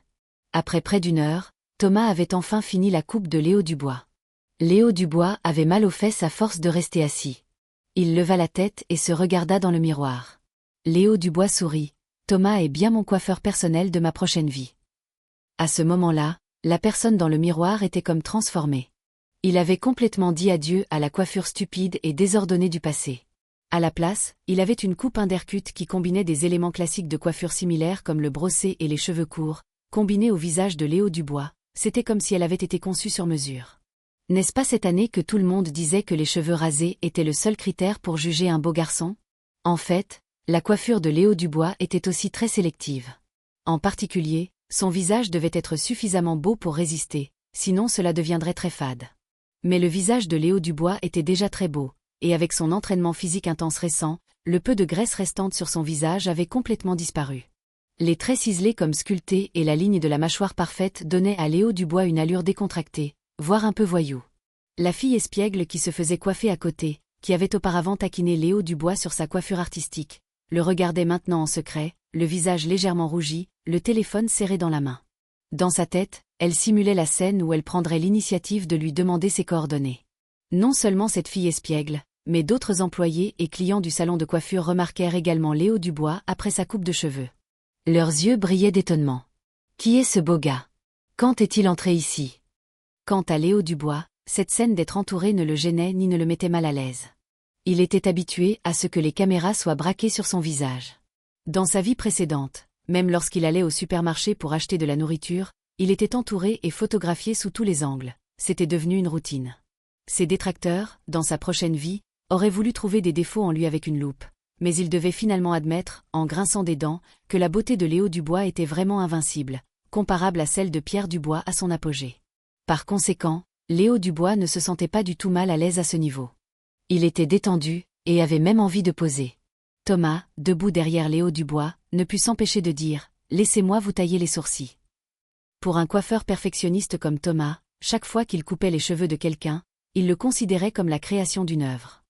Après près d'une heure, Thomas avait enfin fini la coupe de Léo Dubois. Léo Dubois avait mal aux fesses à force de rester assis. Il leva la tête et se regarda dans le miroir. Léo Dubois sourit. « Thomas est bien mon coiffeur personnel de ma prochaine vie. » À ce moment-là, la personne dans le miroir était comme transformée. Il avait complètement dit adieu à la coiffure stupide et désordonnée du passé. À la place, il avait une coupe undercut qui combinait des éléments classiques de coiffure similaires comme le brossé et les cheveux courts, combinés au visage de Léo Dubois, c'était comme si elle avait été conçue sur mesure. N'est-ce pas cette année que tout le monde disait que les cheveux rasés étaient le seul critère pour juger un beau garçon ? En fait, la coiffure de Léo Dubois était aussi très sélective. En particulier, son visage devait être suffisamment beau pour résister, sinon cela deviendrait très fade. Mais le visage de Léo Dubois était déjà très beau, et avec son entraînement physique intense récent, le peu de graisse restante sur son visage avait complètement disparu. Les traits ciselés comme sculptés et la ligne de la mâchoire parfaite donnaient à Léo Dubois une allure décontractée, voire un peu voyou. La fille espiègle qui se faisait coiffer à côté, qui avait auparavant taquiné Léo Dubois sur sa coiffure artistique, le regardait maintenant en secret, le visage légèrement rougi, le téléphone serré dans la main. Dans sa tête, elle simulait la scène où elle prendrait l'initiative de lui demander ses coordonnées. Non seulement cette fille espiègle, mais d'autres employés et clients du salon de coiffure remarquèrent également Léo Dubois après sa coupe de cheveux. Leurs yeux brillaient d'étonnement. Qui est ce beau gars? Quand est-il entré ici? Quant à Léo Dubois, cette scène d'être entouré ne le gênait ni ne le mettait mal à l'aise. Il était habitué à ce que les caméras soient braquées sur son visage. Dans sa vie précédente, même lorsqu'il allait au supermarché pour acheter de la nourriture, il était entouré et photographié sous tous les angles. C'était devenu une routine. Ses détracteurs, dans sa prochaine vie, auraient voulu trouver des défauts en lui avec une loupe, mais il devait finalement admettre, en grinçant des dents, que la beauté de Léo Dubois était vraiment invincible, comparable à celle de Pierre Dubois à son apogée. Par conséquent, Léo Dubois ne se sentait pas du tout mal à l'aise à ce niveau. Il était détendu, et avait même envie de poser. Thomas, debout derrière Léo Dubois, ne put s'empêcher de dire « Laissez-moi vous tailler les sourcils ». Pour un coiffeur perfectionniste comme Thomas, chaque fois qu'il coupait les cheveux de quelqu'un, il le considérait comme la création d'une œuvre.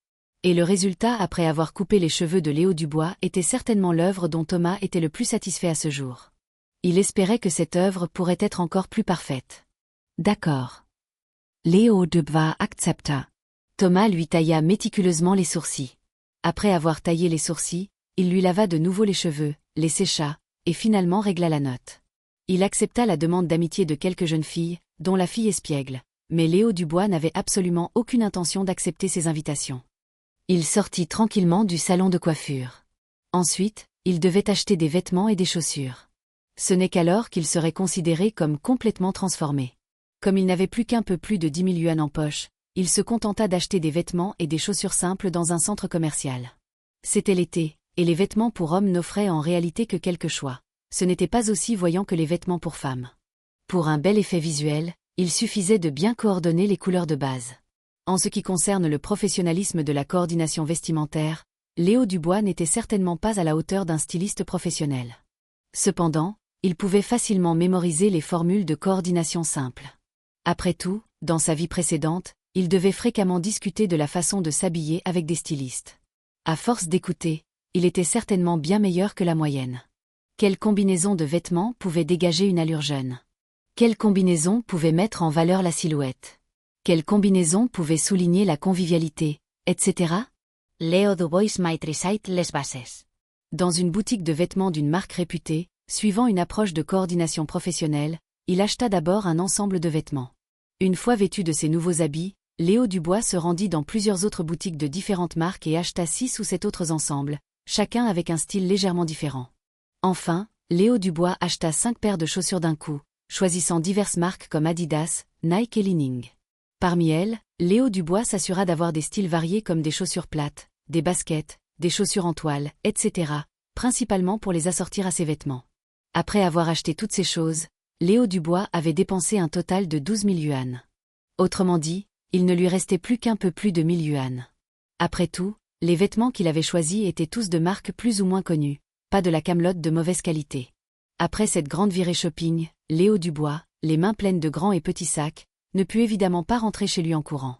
Et le résultat après avoir coupé les cheveux de Léo Dubois était certainement l'œuvre dont Thomas était le plus satisfait à ce jour. Il espérait que cette œuvre pourrait être encore plus parfaite. D'accord. Léo Dubois accepta. Thomas lui tailla méticuleusement les sourcils. Après avoir taillé les sourcils, il lui lava de nouveau les cheveux, les sécha, et finalement régla la note. Il accepta la demande d'amitié de quelques jeunes filles, dont la fille espiègle, mais Léo Dubois n'avait absolument aucune intention d'accepter ces invitations. Il sortit tranquillement du salon de coiffure. Ensuite, il devait acheter des vêtements et des chaussures. Ce n'est qu'alors qu'il serait considéré comme complètement transformé. Comme il n'avait plus qu'un peu plus de 10 000 yuan en poche, il se contenta d'acheter des vêtements et des chaussures simples dans un centre commercial. C'était l'été, et les vêtements pour hommes n'offraient en réalité que quelques choix. Ce n'était pas aussi voyant que les vêtements pour femmes. Pour un bel effet visuel, il suffisait de bien coordonner les couleurs de base. En ce qui concerne le professionnalisme de la coordination vestimentaire, Léo Dubois n'était certainement pas à la hauteur d'un styliste professionnel. Cependant, il pouvait facilement mémoriser les formules de coordination simples. Après tout, dans sa vie précédente, il devait fréquemment discuter de la façon de s'habiller avec des stylistes. À force d'écouter, il était certainement bien meilleur que la moyenne. Quelle combinaison de vêtements pouvait dégager une allure jeune? Quelle combinaison pouvait mettre en valeur la silhouette? Quelle combinaison pouvait souligner la convivialité, etc. Léo Dubois maîtrisait les bases. Dans une boutique de vêtements d'une marque réputée, suivant une approche de coordination professionnelle, il acheta d'abord un ensemble de vêtements. Une fois vêtu de ses nouveaux habits, Léo Dubois se rendit dans plusieurs autres boutiques de différentes marques et acheta 6 ou 7 autres ensembles, chacun avec un style légèrement différent. Enfin, Léo Dubois acheta 5 paires de chaussures d'un coup, choisissant diverses marques comme Adidas, Nike et Li-Ning. Parmi elles, Léo Dubois s'assura d'avoir des styles variés comme des chaussures plates, des baskets, des chaussures en toile, etc., principalement pour les assortir à ses vêtements. Après avoir acheté toutes ces choses, Léo Dubois avait dépensé un total de 12 000 yuan. Autrement dit, il ne lui restait plus qu'un peu plus de 1 000 yuan. Après tout, les vêtements qu'il avait choisis étaient tous de marques plus ou moins connues, pas de la camelote de mauvaise qualité. Après cette grande virée shopping, Léo Dubois, les mains pleines de grands et petits sacs, ne put évidemment pas rentrer chez lui en courant.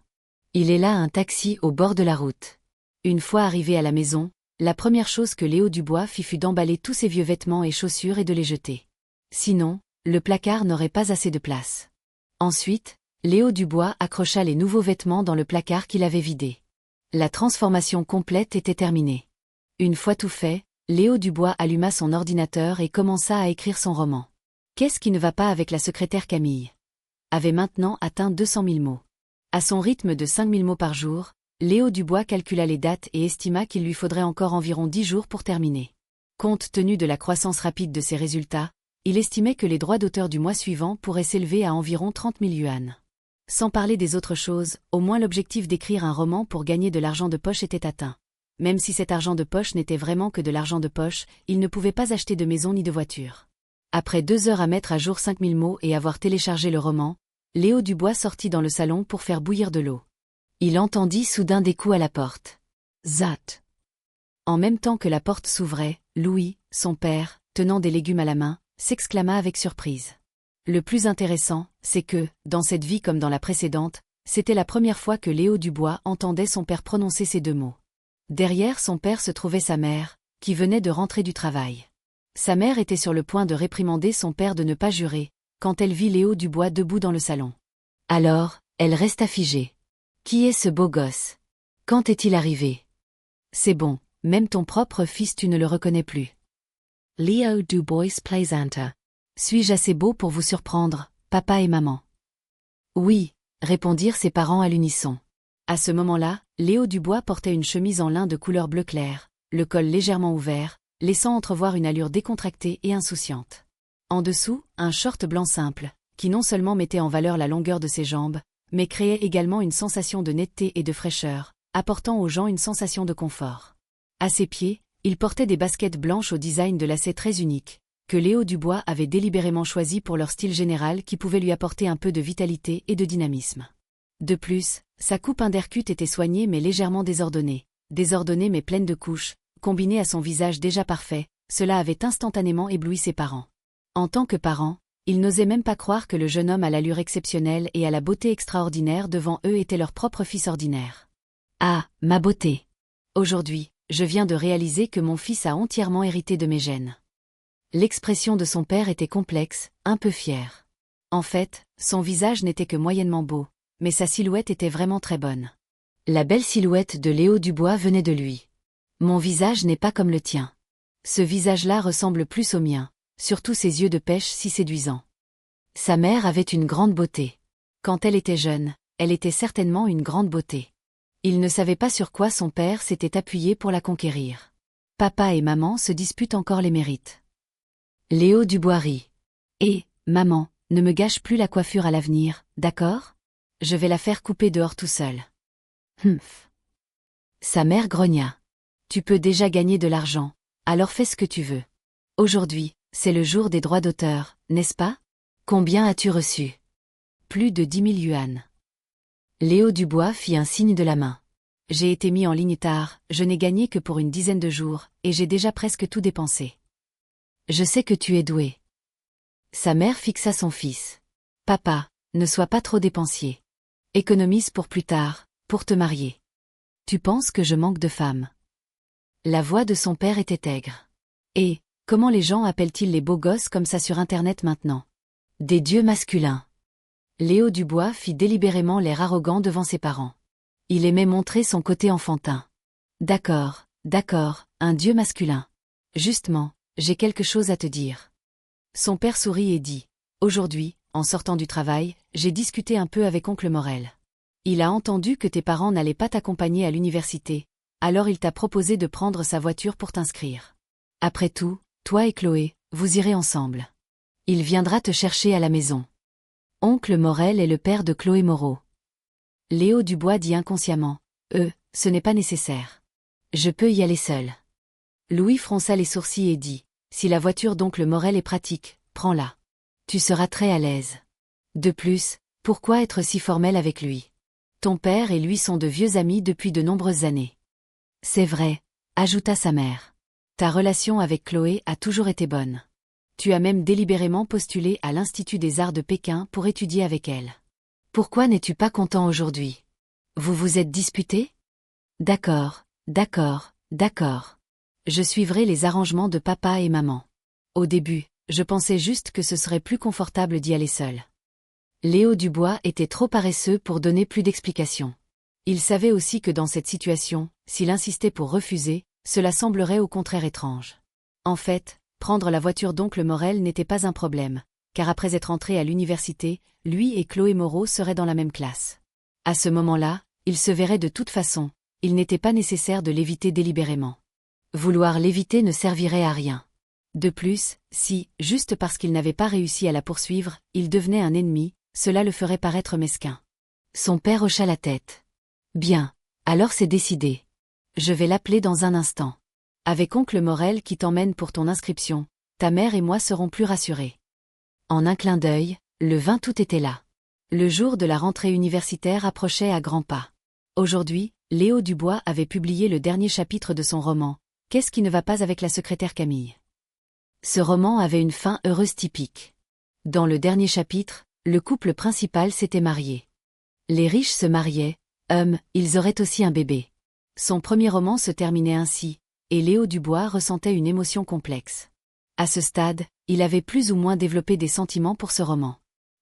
Il héla un taxi au bord de la route. Une fois arrivé à la maison, la première chose que Léo Dubois fit fut d'emballer tous ses vieux vêtements et chaussures et de les jeter. Sinon, le placard n'aurait pas assez de place. Ensuite, Léo Dubois accrocha les nouveaux vêtements dans le placard qu'il avait vidé. La transformation complète était terminée. Une fois tout fait, Léo Dubois alluma son ordinateur et commença à écrire son roman. Qu'est-ce qui ne va pas avec la secrétaire Camille? Avait maintenant atteint 200 000 mots. À son rythme de 5 000 mots par jour, Léo Dubois calcula les dates et estima qu'il lui faudrait encore environ 10 jours pour terminer. Compte tenu de la croissance rapide de ses résultats, il estimait que les droits d'auteur du mois suivant pourraient s'élever à environ 30 000 yuan. Sans parler des autres choses, au moins l'objectif d'écrire un roman pour gagner de l'argent de poche était atteint. Même si cet argent de poche n'était vraiment que de l'argent de poche, il ne pouvait pas acheter de maison ni de voiture. Après 2 heures à mettre à jour 5 000 mots et avoir téléchargé le roman, Léo Dubois sortit dans le salon pour faire bouillir de l'eau. Il entendit soudain des coups à la porte. Zat. En même temps que la porte s'ouvrait, Louis, son père, tenant des légumes à la main, s'exclama avec surprise. Le plus intéressant, c'est que, dans cette vie comme dans la précédente, C'était la première fois que Léo Dubois entendait son père prononcer ces deux mots. Derrière son père se trouvait sa mère, qui venait de rentrer du travail. Sa mère était sur le point de réprimander son père de ne pas jurer, quand elle vit Léo Dubois debout dans le salon. Alors, elle resta figée. Qui est ce beau gosse? Quand est-il arrivé? C'est bon, même ton propre fils tu ne le reconnais plus. Leo Dubois plaisante. Suis-je assez beau pour vous surprendre, papa et maman? Oui, répondirent ses parents à l'unisson. À ce moment-là, Léo Dubois portait une chemise en lin de couleur bleu clair, le col légèrement ouvert, laissant entrevoir une allure décontractée et insouciante. En dessous, un short blanc simple, qui non seulement mettait en valeur la longueur de ses jambes, mais créait également une sensation de netteté et de fraîcheur, apportant aux gens une sensation de confort. À ses pieds, il portait des baskets blanches au design de lacets très unique, que Léo Dubois avait délibérément choisi pour leur style général qui pouvait lui apporter un peu de vitalité et de dynamisme. De plus, sa coupe undercut était soignée mais légèrement désordonnée mais pleine de couches, combinée à son visage déjà parfait, cela avait instantanément ébloui ses parents. En tant que parents, ils n'osaient même pas croire que le jeune homme à l'allure exceptionnelle et à la beauté extraordinaire devant eux était leur propre fils ordinaire. Ah, ma beauté! Aujourd'hui, je viens de réaliser que mon fils a entièrement hérité de mes gènes. L'expression de son père était complexe, un peu fière. En fait, son visage n'était que moyennement beau, mais sa silhouette était vraiment très bonne. La belle silhouette de Léo Dubois venait de lui. Mon visage n'est pas comme le tien. Ce visage-là ressemble plus au mien, surtout ses yeux de pêche si séduisants. Sa mère avait une grande beauté. Quand elle était jeune, elle était certainement une grande beauté. Il ne savait pas sur quoi son père s'était appuyé pour la conquérir. Papa et maman se disputent encore les mérites. Léo Dubois rit. Maman, ne me gâche plus la coiffure à l'avenir, d'accord? Je vais la faire couper dehors tout seul. Humph. Sa mère grogna. Tu peux déjà gagner de l'argent, alors fais ce que tu veux. Aujourd'hui, c'est le jour des droits d'auteur, n'est-ce pas? Combien as-tu reçu? Plus de 10 000 yuan. Léo Dubois fit un signe de la main. J'ai été mis en ligne tard, je n'ai gagné que pour une dizaine de jours, et j'ai déjà presque tout dépensé. Je sais que tu es doué. Sa mère fixa son fils. Papa, ne sois pas trop dépensier. Économise pour plus tard, pour te marier. Tu penses que je manque de femmes? La voix de son père était aigre. Et, comment les gens appellent-ils les beaux gosses comme ça sur Internet maintenant? Des dieux masculins. Léo Dubois fit délibérément l'air arrogant devant ses parents. Il aimait montrer son côté enfantin. D'accord, un dieu masculin. Justement, j'ai quelque chose à te dire. Son père sourit et dit, aujourd'hui, en sortant du travail, j'ai discuté un peu avec oncle Morel. Il a entendu que tes parents n'allaient pas t'accompagner à l'université, alors il t'a proposé de prendre sa voiture pour t'inscrire. Après tout, toi et Chloé, vous irez ensemble. Il viendra te chercher à la maison. Oncle Morel est le père de Chloé Moreau. Léo Dubois dit inconsciemment, ce n'est pas nécessaire. Je peux y aller seul. Louis fronça les sourcils et dit, si la voiture d'oncle Morel est pratique, prends-la. Tu seras très à l'aise. De plus, pourquoi être si formel avec lui? Ton père et lui sont de vieux amis depuis de nombreuses années. C'est vrai, ajouta sa mère. Ta relation avec Chloé a toujours été bonne. Tu as même délibérément postulé à l'Institut des Arts de Pékin pour étudier avec elle. Pourquoi n'es-tu pas content aujourd'hui? Vous vous êtes disputés? D'accord. Je suivrai les arrangements de papa et maman. Au début, je pensais juste que ce serait plus confortable d'y aller seul. Léo Dubois était trop paresseux pour donner plus d'explications. Il savait aussi que dans cette situation, s'il insistait pour refuser, cela semblerait au contraire étrange. En fait, prendre la voiture d'oncle Morel n'était pas un problème, car après être entré à l'université, lui et Chloé Moreau seraient dans la même classe. À ce moment-là, ils se verraient de toute façon, il n'était pas nécessaire de l'éviter délibérément. Vouloir l'éviter ne servirait à rien. De plus, si, juste parce qu'il n'avait pas réussi à la poursuivre, il devenait un ennemi, cela le ferait paraître mesquin. Son père hocha la tête. Bien, alors c'est décidé. Je vais l'appeler dans un instant. Avec oncle Morel qui t'emmène pour ton inscription, ta mère et moi serons plus rassurés. En un clin d'œil, le 20 août était là. Le jour de la rentrée universitaire approchait à grands pas. Aujourd'hui, Léo Dubois avait publié le dernier chapitre de son roman, Qu'est-ce qui ne va pas avec la secrétaire Camille? Ce roman avait une fin heureuse typique. Dans le dernier chapitre, le couple principal s'était marié. Les riches se mariaient, ils auraient aussi un bébé. Son premier roman se terminait ainsi, et Léo Dubois ressentait une émotion complexe. À ce stade, il avait plus ou moins développé des sentiments pour ce roman.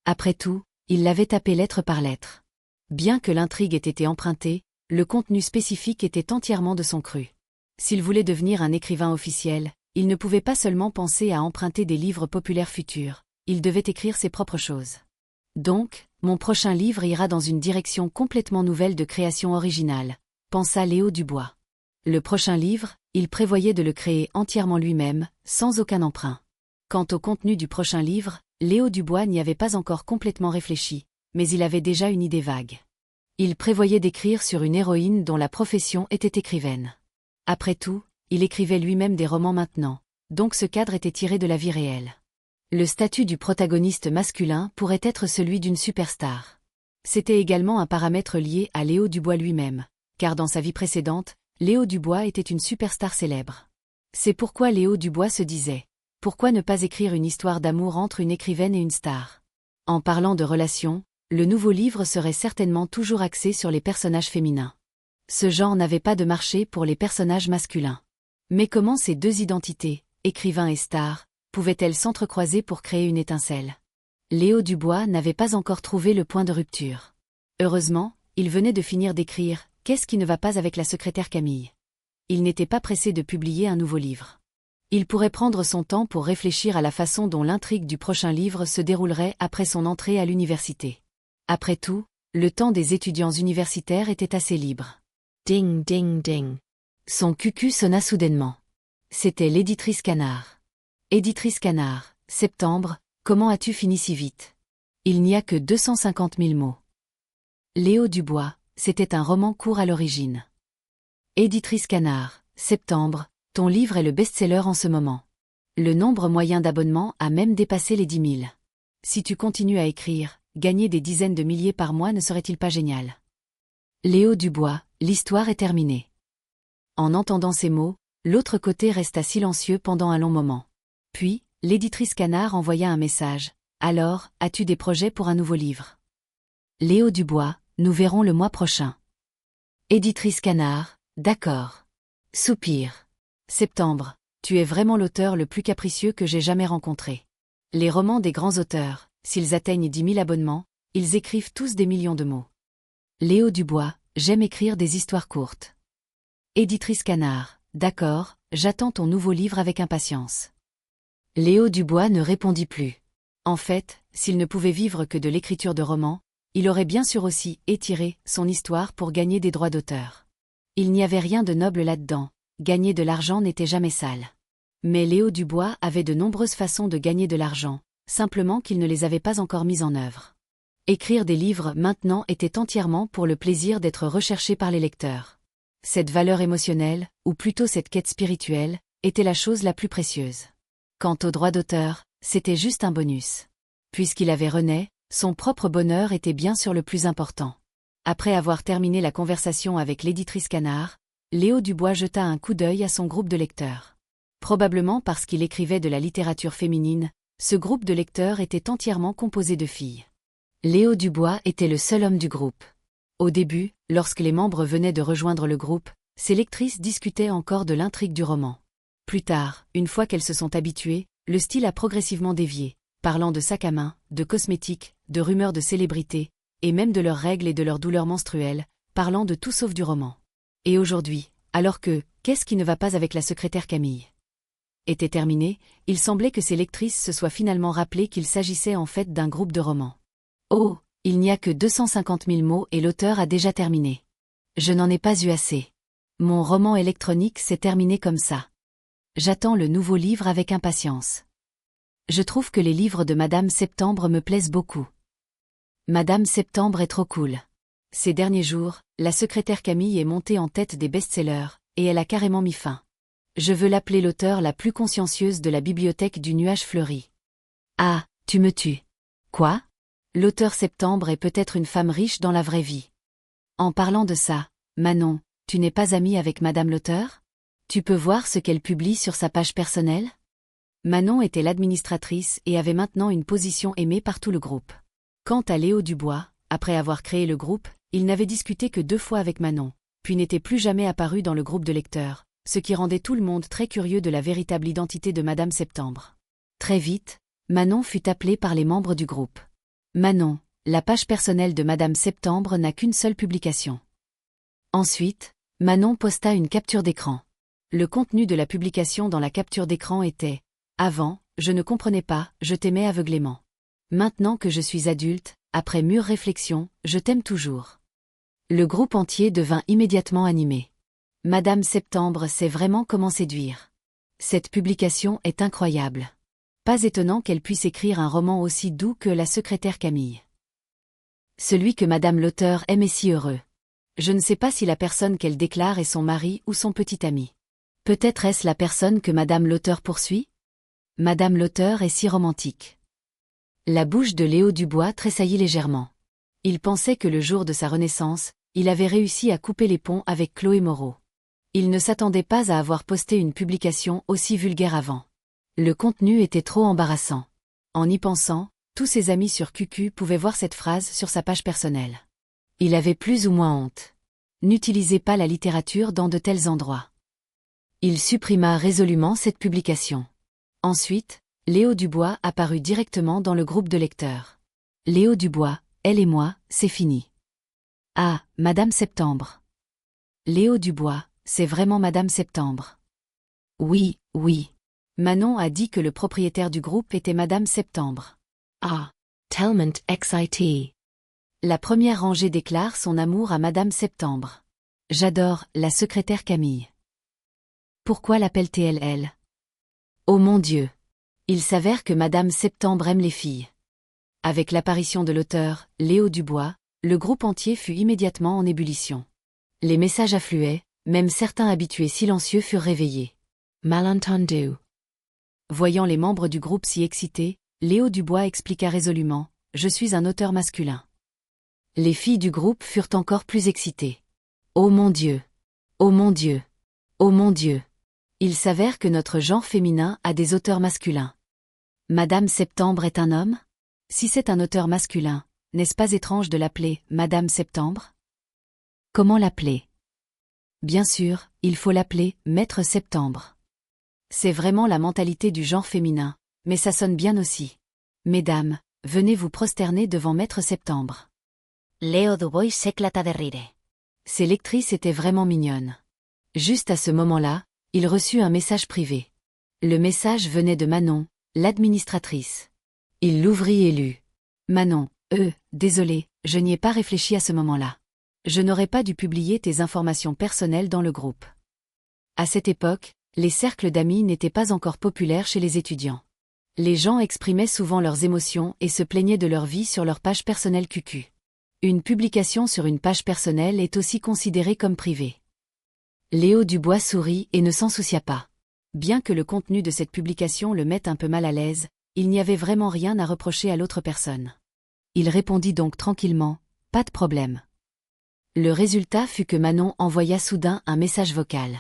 Après tout, il l'avait tapé lettre par lettre. Bien que l'intrigue ait été empruntée, le contenu spécifique était entièrement de son cru. S'il voulait devenir un écrivain officiel, il ne pouvait pas seulement penser à emprunter des livres populaires futurs, il devait écrire ses propres choses. Donc, mon prochain livre ira dans une direction complètement nouvelle de création originale, pensa Léo Dubois. Le prochain livre, il prévoyait de le créer entièrement lui-même, sans aucun emprunt. Quant au contenu du prochain livre, Léo Dubois n'y avait pas encore complètement réfléchi, mais il avait déjà une idée vague. Il prévoyait d'écrire sur une héroïne dont la profession était écrivaine. Après tout, il écrivait lui-même des romans maintenant, donc ce cadre était tiré de la vie réelle. Le statut du protagoniste masculin pourrait être celui d'une superstar. C'était également un paramètre lié à Léo Dubois lui-même, car dans sa vie précédente, Léo Dubois était une superstar célèbre. C'est pourquoi Léo Dubois se disait « Pourquoi ne pas écrire une histoire d'amour entre une écrivaine et une star ?» En parlant de relations, le nouveau livre serait certainement toujours axé sur les personnages féminins. Ce genre n'avait pas de marché pour les personnages masculins. Mais comment ces deux identités, écrivain et star, pouvaient-elles s'entrecroiser pour créer une étincelle? Léo Dubois n'avait pas encore trouvé le point de rupture. Heureusement, il venait de finir d'écrire « Qu'est-ce qui ne va pas avec la secrétaire Camille ?» Il n'était pas pressé de publier un nouveau livre. Il pourrait prendre son temps pour réfléchir à la façon dont l'intrigue du prochain livre se déroulerait après son entrée à l'université. Après tout, le temps des étudiants universitaires était assez libre. Ding ding ding. Son cucu sonna soudainement. C'était l'éditrice Canard. Éditrice Canard, septembre, comment as-tu fini si vite? Il n'y a que 250 000 mots. Léo Dubois, c'était un roman court à l'origine. Éditrice Canard, septembre, ton livre est le best-seller en ce moment. Le nombre moyen d'abonnements a même dépassé les 10 000. Si tu continues à écrire, gagner des dizaines de milliers par mois ne serait-il pas génial? Léo Dubois, l'histoire est terminée. En entendant ces mots, l'autre côté resta silencieux pendant un long moment. Puis, l'éditrice Canard envoya un message. Alors, as-tu des projets pour un nouveau livre? Léo Dubois, nous verrons le mois prochain. Éditrice Canard, d'accord. Soupir. Septembre, tu es vraiment l'auteur le plus capricieux que j'ai jamais rencontré. Les romans des grands auteurs, s'ils atteignent 10 000 abonnements, ils écrivent tous des millions de mots. Léo Dubois, j'aime écrire des histoires courtes. Éditrice Canard, d'accord, j'attends ton nouveau livre avec impatience. Léo Dubois ne répondit plus. En fait, s'il ne pouvait vivre que de l'écriture de romans, il aurait bien sûr aussi étiré son histoire pour gagner des droits d'auteur. Il n'y avait rien de noble là-dedans, gagner de l'argent n'était jamais sale. Mais Léo Dubois avait de nombreuses façons de gagner de l'argent, simplement qu'il ne les avait pas encore mises en œuvre. Écrire des livres maintenant était entièrement pour le plaisir d'être recherché par les lecteurs. Cette valeur émotionnelle, ou plutôt cette quête spirituelle, était la chose la plus précieuse. Quant aux droits d'auteur, c'était juste un bonus. Puisqu'il avait René, son propre bonheur était bien sûr le plus important. Après avoir terminé la conversation avec l'éditrice Canard, Léo Dubois jeta un coup d'œil à son groupe de lecteurs. Probablement parce qu'il écrivait de la littérature féminine, ce groupe de lecteurs était entièrement composé de filles. Léo Dubois était le seul homme du groupe. Au début, lorsque les membres venaient de rejoindre le groupe, ces lectrices discutaient encore de l'intrigue du roman. Plus tard, une fois qu'elles se sont habituées, le style a progressivement dévié, parlant de sacs à main, de cosmétiques, de rumeurs de célébrités, et même de leurs règles et de leurs douleurs menstruelles, parlant de tout sauf du roman. Et aujourd'hui, alors que « Qu'est-ce qui ne va pas avec la secrétaire Camille ?» était terminé, il semblait que ces lectrices se soient finalement rappelées qu'il s'agissait en fait d'un groupe de romans. Oh, il n'y a que 250 000 mots et l'auteur a déjà terminé. Je n'en ai pas eu assez. Mon roman électronique s'est terminé comme ça. J'attends le nouveau livre avec impatience. Je trouve que les livres de Madame Septembre me plaisent beaucoup. Madame Septembre est trop cool. Ces derniers jours, la secrétaire Camille est montée en tête des best-sellers, et elle a carrément mis fin. Je veux l'appeler l'auteure la plus consciencieuse de la bibliothèque du nuage fleuri. Ah, tu me tues. Quoi? L'auteur Septembre est peut-être une femme riche dans la vraie vie. En parlant de ça, Manon, tu n'es pas amie avec Madame l'auteur? Tu peux voir ce qu'elle publie sur sa page personnelle? Manon était l'administratrice et avait maintenant une position aimée par tout le groupe. Quant à Léo Dubois, Après avoir créé le groupe, il n'avait discuté que 2 fois avec Manon, puis n'était plus jamais apparu dans le groupe de lecteurs, ce qui rendait tout le monde très curieux de la véritable identité de Madame Septembre. Très vite, Manon fut appelée par les membres du groupe. Manon, la page personnelle de Madame Septembre n'a qu'une seule publication. Ensuite, Manon posta une capture d'écran. Le contenu de la publication dans la capture d'écran était « Avant, je ne comprenais pas, je t'aimais aveuglément. Maintenant que je suis adulte, après mûre réflexion, je t'aime toujours. » Le groupe entier devint immédiatement animé. Madame Septembre sait vraiment comment séduire. Cette publication est incroyable. Pas étonnant qu'elle puisse écrire un roman aussi doux que La secrétaire Camille. Celui que Madame l'auteur aime est si heureux. Je ne sais pas si la personne qu'elle déclare est son mari ou son petit ami. Peut-être est-ce la personne que Madame l'auteur poursuit? Madame l'auteur est si romantique. La bouche de Léo Dubois tressaillit légèrement. Il pensait que le jour de sa renaissance, il avait réussi à couper les ponts avec Chloé Moreau. Il ne s'attendait pas à avoir posté une publication aussi vulgaire avant. Le contenu était trop embarrassant. En y pensant, tous ses amis sur QQ pouvaient voir cette phrase sur sa page personnelle. Il avait plus ou moins honte. N'utilisez pas la littérature dans de tels endroits. Il supprima résolument cette publication. Ensuite, Léo Dubois apparut directement dans le groupe de lecteurs. Léo Dubois, elle et moi, c'est fini. Ah, Madame Septembre. Léo Dubois, c'est vraiment Madame Septembre. Oui, oui. Manon a dit que le propriétaire du groupe était Madame Septembre. Ah, tellement excité. La première rangée déclare son amour à Madame Septembre. J'adore la secrétaire Camille. Pourquoi l'appelle-t-elle elle? Oh mon Dieu! Il s'avère que Madame Septembre aime les filles. Avec l'apparition de l'auteur, Léo Dubois, le groupe entier fut immédiatement en ébullition. Les messages affluaient, même certains habitués silencieux furent réveillés. Malentendu. Voyant les membres du groupe si excités, Léo Dubois expliqua résolument « Je suis un auteur masculin ». Les filles du groupe furent encore plus excitées. Oh mon Dieu! Oh mon Dieu! Oh mon Dieu! Il s'avère que notre genre féminin a des auteurs masculins. Madame Septembre est un homme? Si c'est un auteur masculin, n'est-ce pas étrange de l'appeler Madame Septembre? Comment l'appeler? Bien sûr, il faut l'appeler Maître Septembre. C'est vraiment la mentalité du genre féminin, mais ça sonne bien aussi. Mesdames, venez vous prosterner devant Maître Septembre. Léo Dubois s'éclata de rire. Ces lectrices étaient vraiment mignonnes. Juste à ce moment-là, il reçut un message privé. Le message venait de Manon, l'administratrice. Il l'ouvrit et lut. Manon, désolé, je n'y ai pas réfléchi à ce moment-là. Je n'aurais pas dû publier tes informations personnelles dans le groupe. À cette époque, les cercles d'amis n'étaient pas encore populaires chez les étudiants. Les gens exprimaient souvent leurs émotions et se plaignaient de leur vie sur leur page personnelle QQ. Une publication sur une page personnelle est aussi considérée comme privée. Léo Dubois sourit et ne s'en soucia pas. Bien que le contenu de cette publication le mette un peu mal à l'aise, il n'y avait vraiment rien à reprocher à l'autre personne. Il répondit donc tranquillement, « Pas de problème ». Le résultat fut que Manon envoya soudain un message vocal.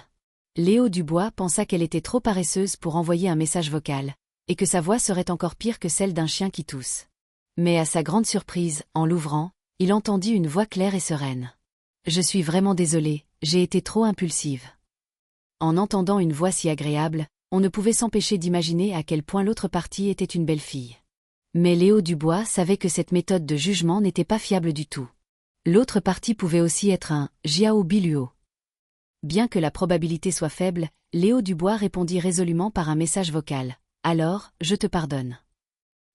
Léo Dubois pensa qu'elle était trop paresseuse pour envoyer un message vocal, et que sa voix serait encore pire que celle d'un chien qui tousse. Mais à sa grande surprise, en l'ouvrant, il entendit une voix claire et sereine. « Je suis vraiment désolé, j'ai été trop impulsive. » En entendant une voix si agréable, on ne pouvait s'empêcher d'imaginer à quel point l'autre partie était une belle fille. Mais Léo Dubois savait que cette méthode de jugement n'était pas fiable du tout. L'autre partie pouvait aussi être un « Jiao Biluo ». Bien que la probabilité soit faible, Léo Dubois répondit résolument par un message vocal. « Alors, je te pardonne. »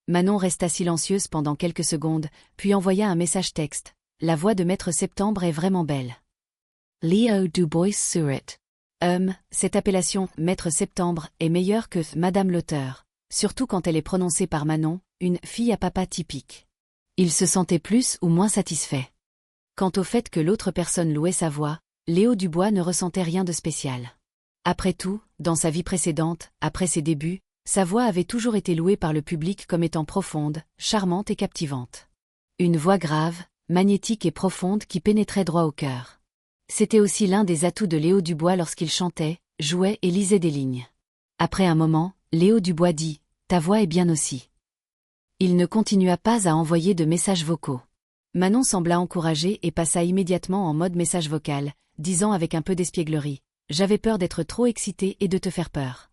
Manon resta silencieuse pendant quelques secondes, puis envoya un message texte. « La voix de Maître Septembre est vraiment belle. » Léo Dubois sourit. Cette appellation « Maître Septembre » est meilleure que « Madame l'auteur », surtout quand elle est prononcée par Manon, une fille à papa typique. Il se sentait plus ou moins satisfait. Quant au fait que l'autre personne louait sa voix, Léo Dubois ne ressentait rien de spécial. Après tout, dans sa vie précédente, après ses débuts, sa voix avait toujours été louée par le public comme étant profonde, charmante et captivante. Une voix grave, magnétique et profonde qui pénétrait droit au cœur. C'était aussi l'un des atouts de Léo Dubois lorsqu'il chantait, jouait et lisait des lignes. Après un moment, Léo Dubois dit « Ta voix est bien aussi ». Il ne continua pas à envoyer de messages vocaux. Manon sembla encouragée et passa immédiatement en mode message vocal, disant avec un peu d'espièglerie. J'avais peur d'être trop excitée et de te faire peur.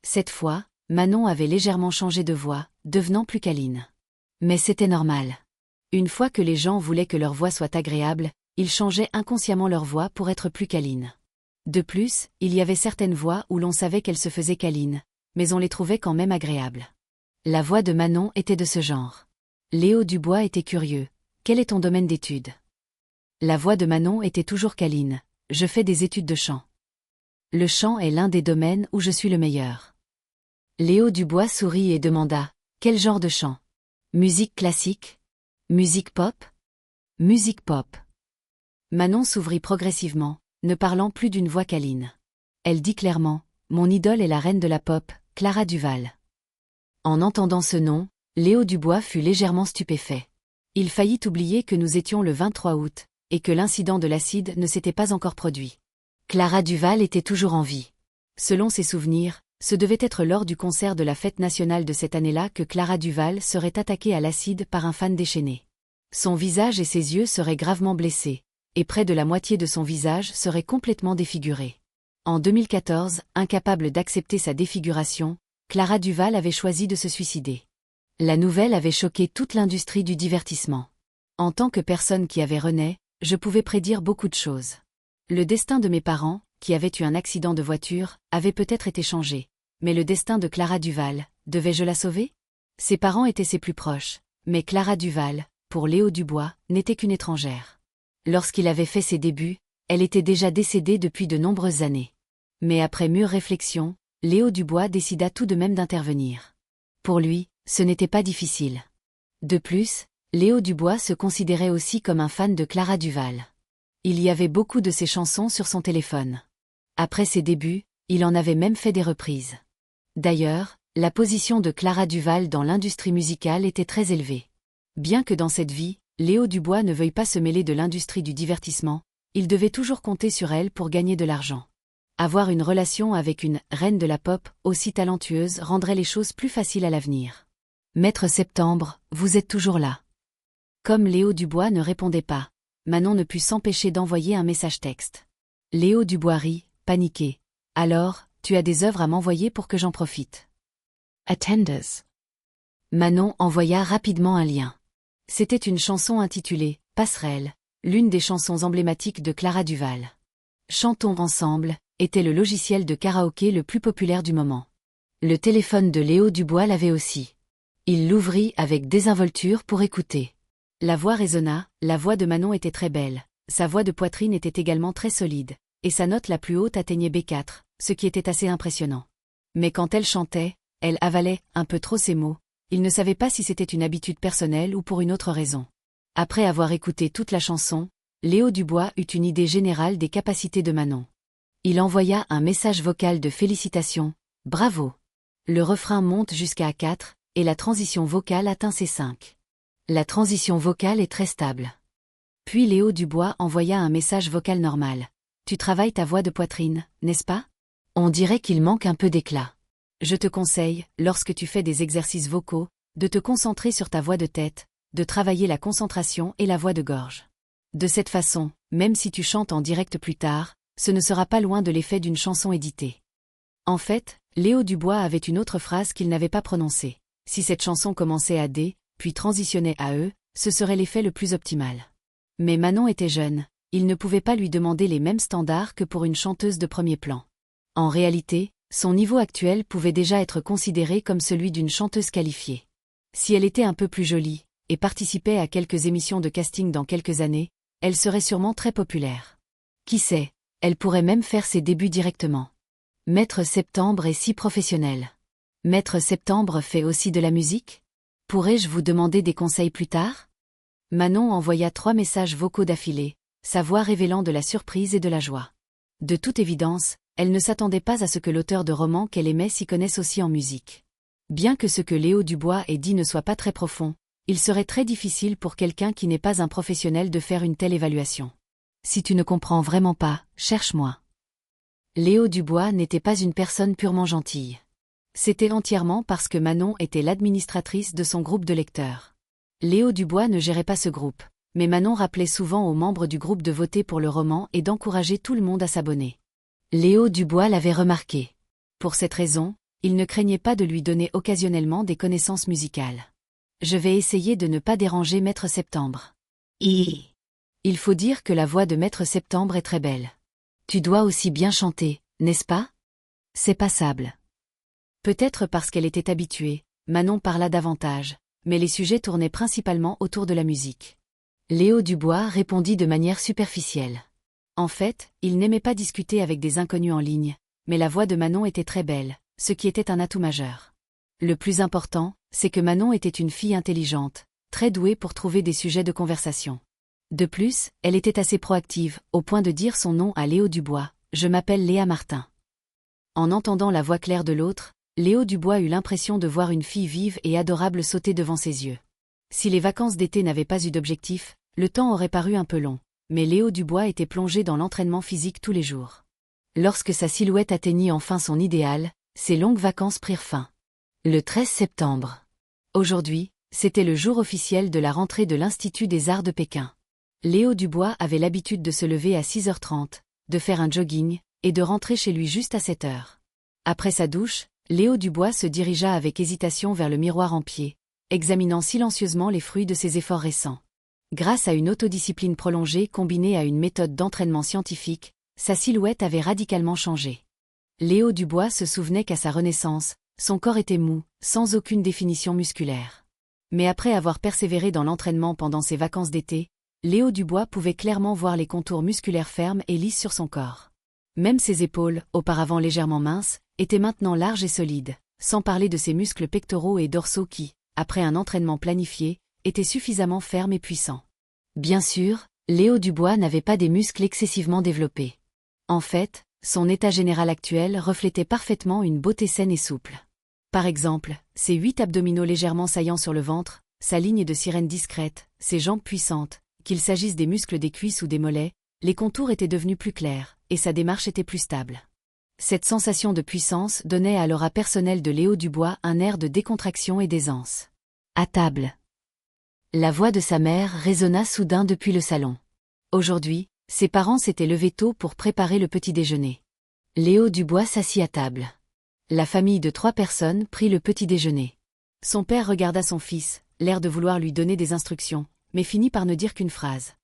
Cette fois, Manon avait légèrement changé de voix, devenant plus câline. Mais c'était normal. Une fois que les gens voulaient que leur voix soit agréable, ils changeaient inconsciemment leur voix pour être plus câline. De plus, il y avait certaines voix où l'on savait qu'elles se faisaient câlines, mais on les trouvait quand même agréables. La voix de Manon était de ce genre. Léo Dubois était curieux. Quel est ton domaine d'études? La voix de Manon était toujours câline. Je fais des études de chant. Le chant est l'un des domaines où je suis le meilleur. Léo Dubois sourit et demanda, quel genre de chant? Musique classique? Musique pop? Musique pop. Manon s'ouvrit progressivement, ne parlant plus d'une voix câline. Elle dit clairement, mon idole est la reine de la pop, Clara Duval. En entendant ce nom, Léo Dubois fut légèrement stupéfait. Il faillit oublier que nous étions le 23 août, et que l'incident de l'acide ne s'était pas encore produit. Clara Duval était toujours en vie. Selon ses souvenirs, ce devait être lors du concert de la fête nationale de cette année-là que Clara Duval serait attaquée à l'acide par un fan déchaîné. Son visage et ses yeux seraient gravement blessés, et près de la moitié de son visage serait complètement défiguré. En 2014, incapable d'accepter sa défiguration, Clara Duval avait choisi de se suicider. La nouvelle avait choqué toute l'industrie du divertissement. En tant que personne qui avait rené, je pouvais prédire beaucoup de choses. Le destin de mes parents, qui avaient eu un accident de voiture, avait peut-être été changé. Mais le destin de Clara Duval, devais-je la sauver? Ses parents étaient ses plus proches, mais Clara Duval, pour Léo Dubois, n'était qu'une étrangère. Lorsqu'il avait fait ses débuts, elle était déjà décédée depuis de nombreuses années. Mais après mûre réflexion, Léo Dubois décida tout de même d'intervenir. Pour lui, ce n'était pas difficile. De plus, Léo Dubois se considérait aussi comme un fan de Clara Duval. Il y avait beaucoup de ses chansons sur son téléphone. Après ses débuts, il en avait même fait des reprises. D'ailleurs, la position de Clara Duval dans l'industrie musicale était très élevée. Bien que dans cette vie, Léo Dubois ne veuille pas se mêler de l'industrie du divertissement, il devait toujours compter sur elle pour gagner de l'argent. Avoir une relation avec une « reine de la pop » aussi talentueuse rendrait les choses plus faciles à l'avenir. Maître Septembre, vous êtes toujours là. Comme Léo Dubois ne répondait pas, Manon ne put s'empêcher d'envoyer un message texte. Léo Dubois rit, paniqué. Alors, tu as des œuvres à m'envoyer pour que j'en profite. Attenders. Manon envoya rapidement un lien. C'était une chanson intitulée « Passerelle », l'une des chansons emblématiques de Clara Duval. Chantons ensemble était le logiciel de karaoké le plus populaire du moment. Le téléphone de Léo Dubois l'avait aussi. Il l'ouvrit avec désinvolture pour écouter. La voix résonna, la voix de Manon était très belle, sa voix de poitrine était également très solide, et sa note la plus haute atteignait B4, ce qui était assez impressionnant. Mais quand elle chantait, elle avalait un peu trop ses mots, il ne savait pas si c'était une habitude personnelle ou pour une autre raison. Après avoir écouté toute la chanson, Léo Dubois eut une idée générale des capacités de Manon. Il envoya un message vocal de félicitations, « Bravo !» Le refrain monte jusqu'à A4, et la transition vocale atteint C5. La transition vocale est très stable. Puis Léo Dubois envoya un message vocal normal. « Tu travailles ta voix de poitrine, n'est-ce pas? On dirait qu'il manque un peu d'éclat. Je te conseille, lorsque tu fais des exercices vocaux, de te concentrer sur ta voix de tête, de travailler la concentration et la voix de gorge. De cette façon, même si tu chantes en direct plus tard, ce ne sera pas loin de l'effet d'une chanson éditée. » En fait, Léo Dubois avait une autre phrase qu'il n'avait pas prononcée. Si cette chanson commençait à D, puis transitionnait à E, ce serait l'effet le plus optimal. Mais Manon était jeune, il ne pouvait pas lui demander les mêmes standards que pour une chanteuse de premier plan. En réalité, son niveau actuel pouvait déjà être considéré comme celui d'une chanteuse qualifiée. Si elle était un peu plus jolie, et participait à quelques émissions de casting dans quelques années, elle serait sûrement très populaire. Qui sait, elle pourrait même faire ses débuts directement. Maître Septembre est si professionnel. Maître Septembre fait aussi de la musique? Pourrais-je vous demander des conseils plus tard? Manon envoya 3 messages vocaux d'affilée, sa voix révélant de la surprise et de la joie. De toute évidence, elle ne s'attendait pas à ce que l'auteur de romans qu'elle aimait s'y connaisse aussi en musique. Bien que ce que Léo Dubois ait dit ne soit pas très profond, il serait très difficile pour quelqu'un qui n'est pas un professionnel de faire une telle évaluation. Si tu ne comprends vraiment pas, cherche-moi. Léo Dubois n'était pas une personne purement gentille. C'était entièrement parce que Manon était l'administratrice de son groupe de lecteurs. Léo Dubois ne gérait pas ce groupe, Mais Manon rappelait souvent aux membres du groupe de voter pour le roman et d'encourager tout le monde à s'abonner. Léo Dubois l'avait remarqué. Pour cette raison, il ne craignait pas de lui donner occasionnellement des connaissances musicales. Je vais essayer de ne pas déranger Maître Septembre. Il faut dire que la voix de Maître Septembre est très belle. Tu dois aussi bien chanter, n'est-ce pas? C'est passable. Peut-être parce qu'elle était habituée, Manon parla davantage, mais les sujets tournaient principalement autour de la musique. Léo Dubois répondit de manière superficielle. En fait, il n'aimait pas discuter avec des inconnus en ligne, mais la voix de Manon était très belle, ce qui était un atout majeur. Le plus important, c'est que Manon était une fille intelligente, très douée pour trouver des sujets de conversation. De plus, elle était assez proactive, au point de dire son nom à Léo Dubois, « Je m'appelle Léa Martin ». En entendant la voix claire de l'autre, Léo Dubois eut l'impression de voir une fille vive et adorable sauter devant ses yeux. Si les vacances d'été n'avaient pas eu d'objectif, le temps aurait paru un peu long, mais Léo Dubois était plongé dans l'entraînement physique tous les jours. Lorsque sa silhouette atteignit enfin son idéal, ses longues vacances prirent fin. Le 13 septembre. Aujourd'hui, c'était le jour officiel de la rentrée de l'Institut des Arts de Pékin. Léo Dubois avait l'habitude de se lever à 6h30, de faire un jogging, et de rentrer chez lui juste à 7h. Après sa douche, Léo Dubois se dirigea avec hésitation vers le miroir en pied, examinant silencieusement les fruits de ses efforts récents. Grâce à une autodiscipline prolongée combinée à une méthode d'entraînement scientifique, sa silhouette avait radicalement changé. Léo Dubois se souvenait qu'à sa renaissance, son corps était mou, sans aucune définition musculaire. Mais après avoir persévéré dans l'entraînement pendant ses vacances d'été, Léo Dubois pouvait clairement voir les contours musculaires fermes et lisses sur son corps. Même ses épaules, auparavant légèrement minces, étaient maintenant larges et solides, sans parler de ses muscles pectoraux et dorsaux qui, après un entraînement planifié, étaient suffisamment fermes et puissants. Bien sûr, Léo Dubois n'avait pas des muscles excessivement développés. En fait, son état général actuel reflétait parfaitement une beauté saine et souple. Par exemple, ses 8 abdominaux légèrement saillants sur le ventre, sa ligne de sirène discrète, ses jambes puissantes, qu'il s'agisse des muscles des cuisses ou des mollets, les contours étaient devenus plus clairs, et sa démarche était plus stable. Cette sensation de puissance donnait à l'aura personnelle de Léo Dubois un air de décontraction et d'aisance. À table. La voix de sa mère résonna soudain depuis le salon. Aujourd'hui, ses parents s'étaient levés tôt pour préparer le petit déjeuner. Léo Dubois s'assit à table. La famille de 3 personnes prit le petit déjeuner. Son père regarda son fils, l'air de vouloir lui donner des instructions, mais finit par ne dire qu'une phrase.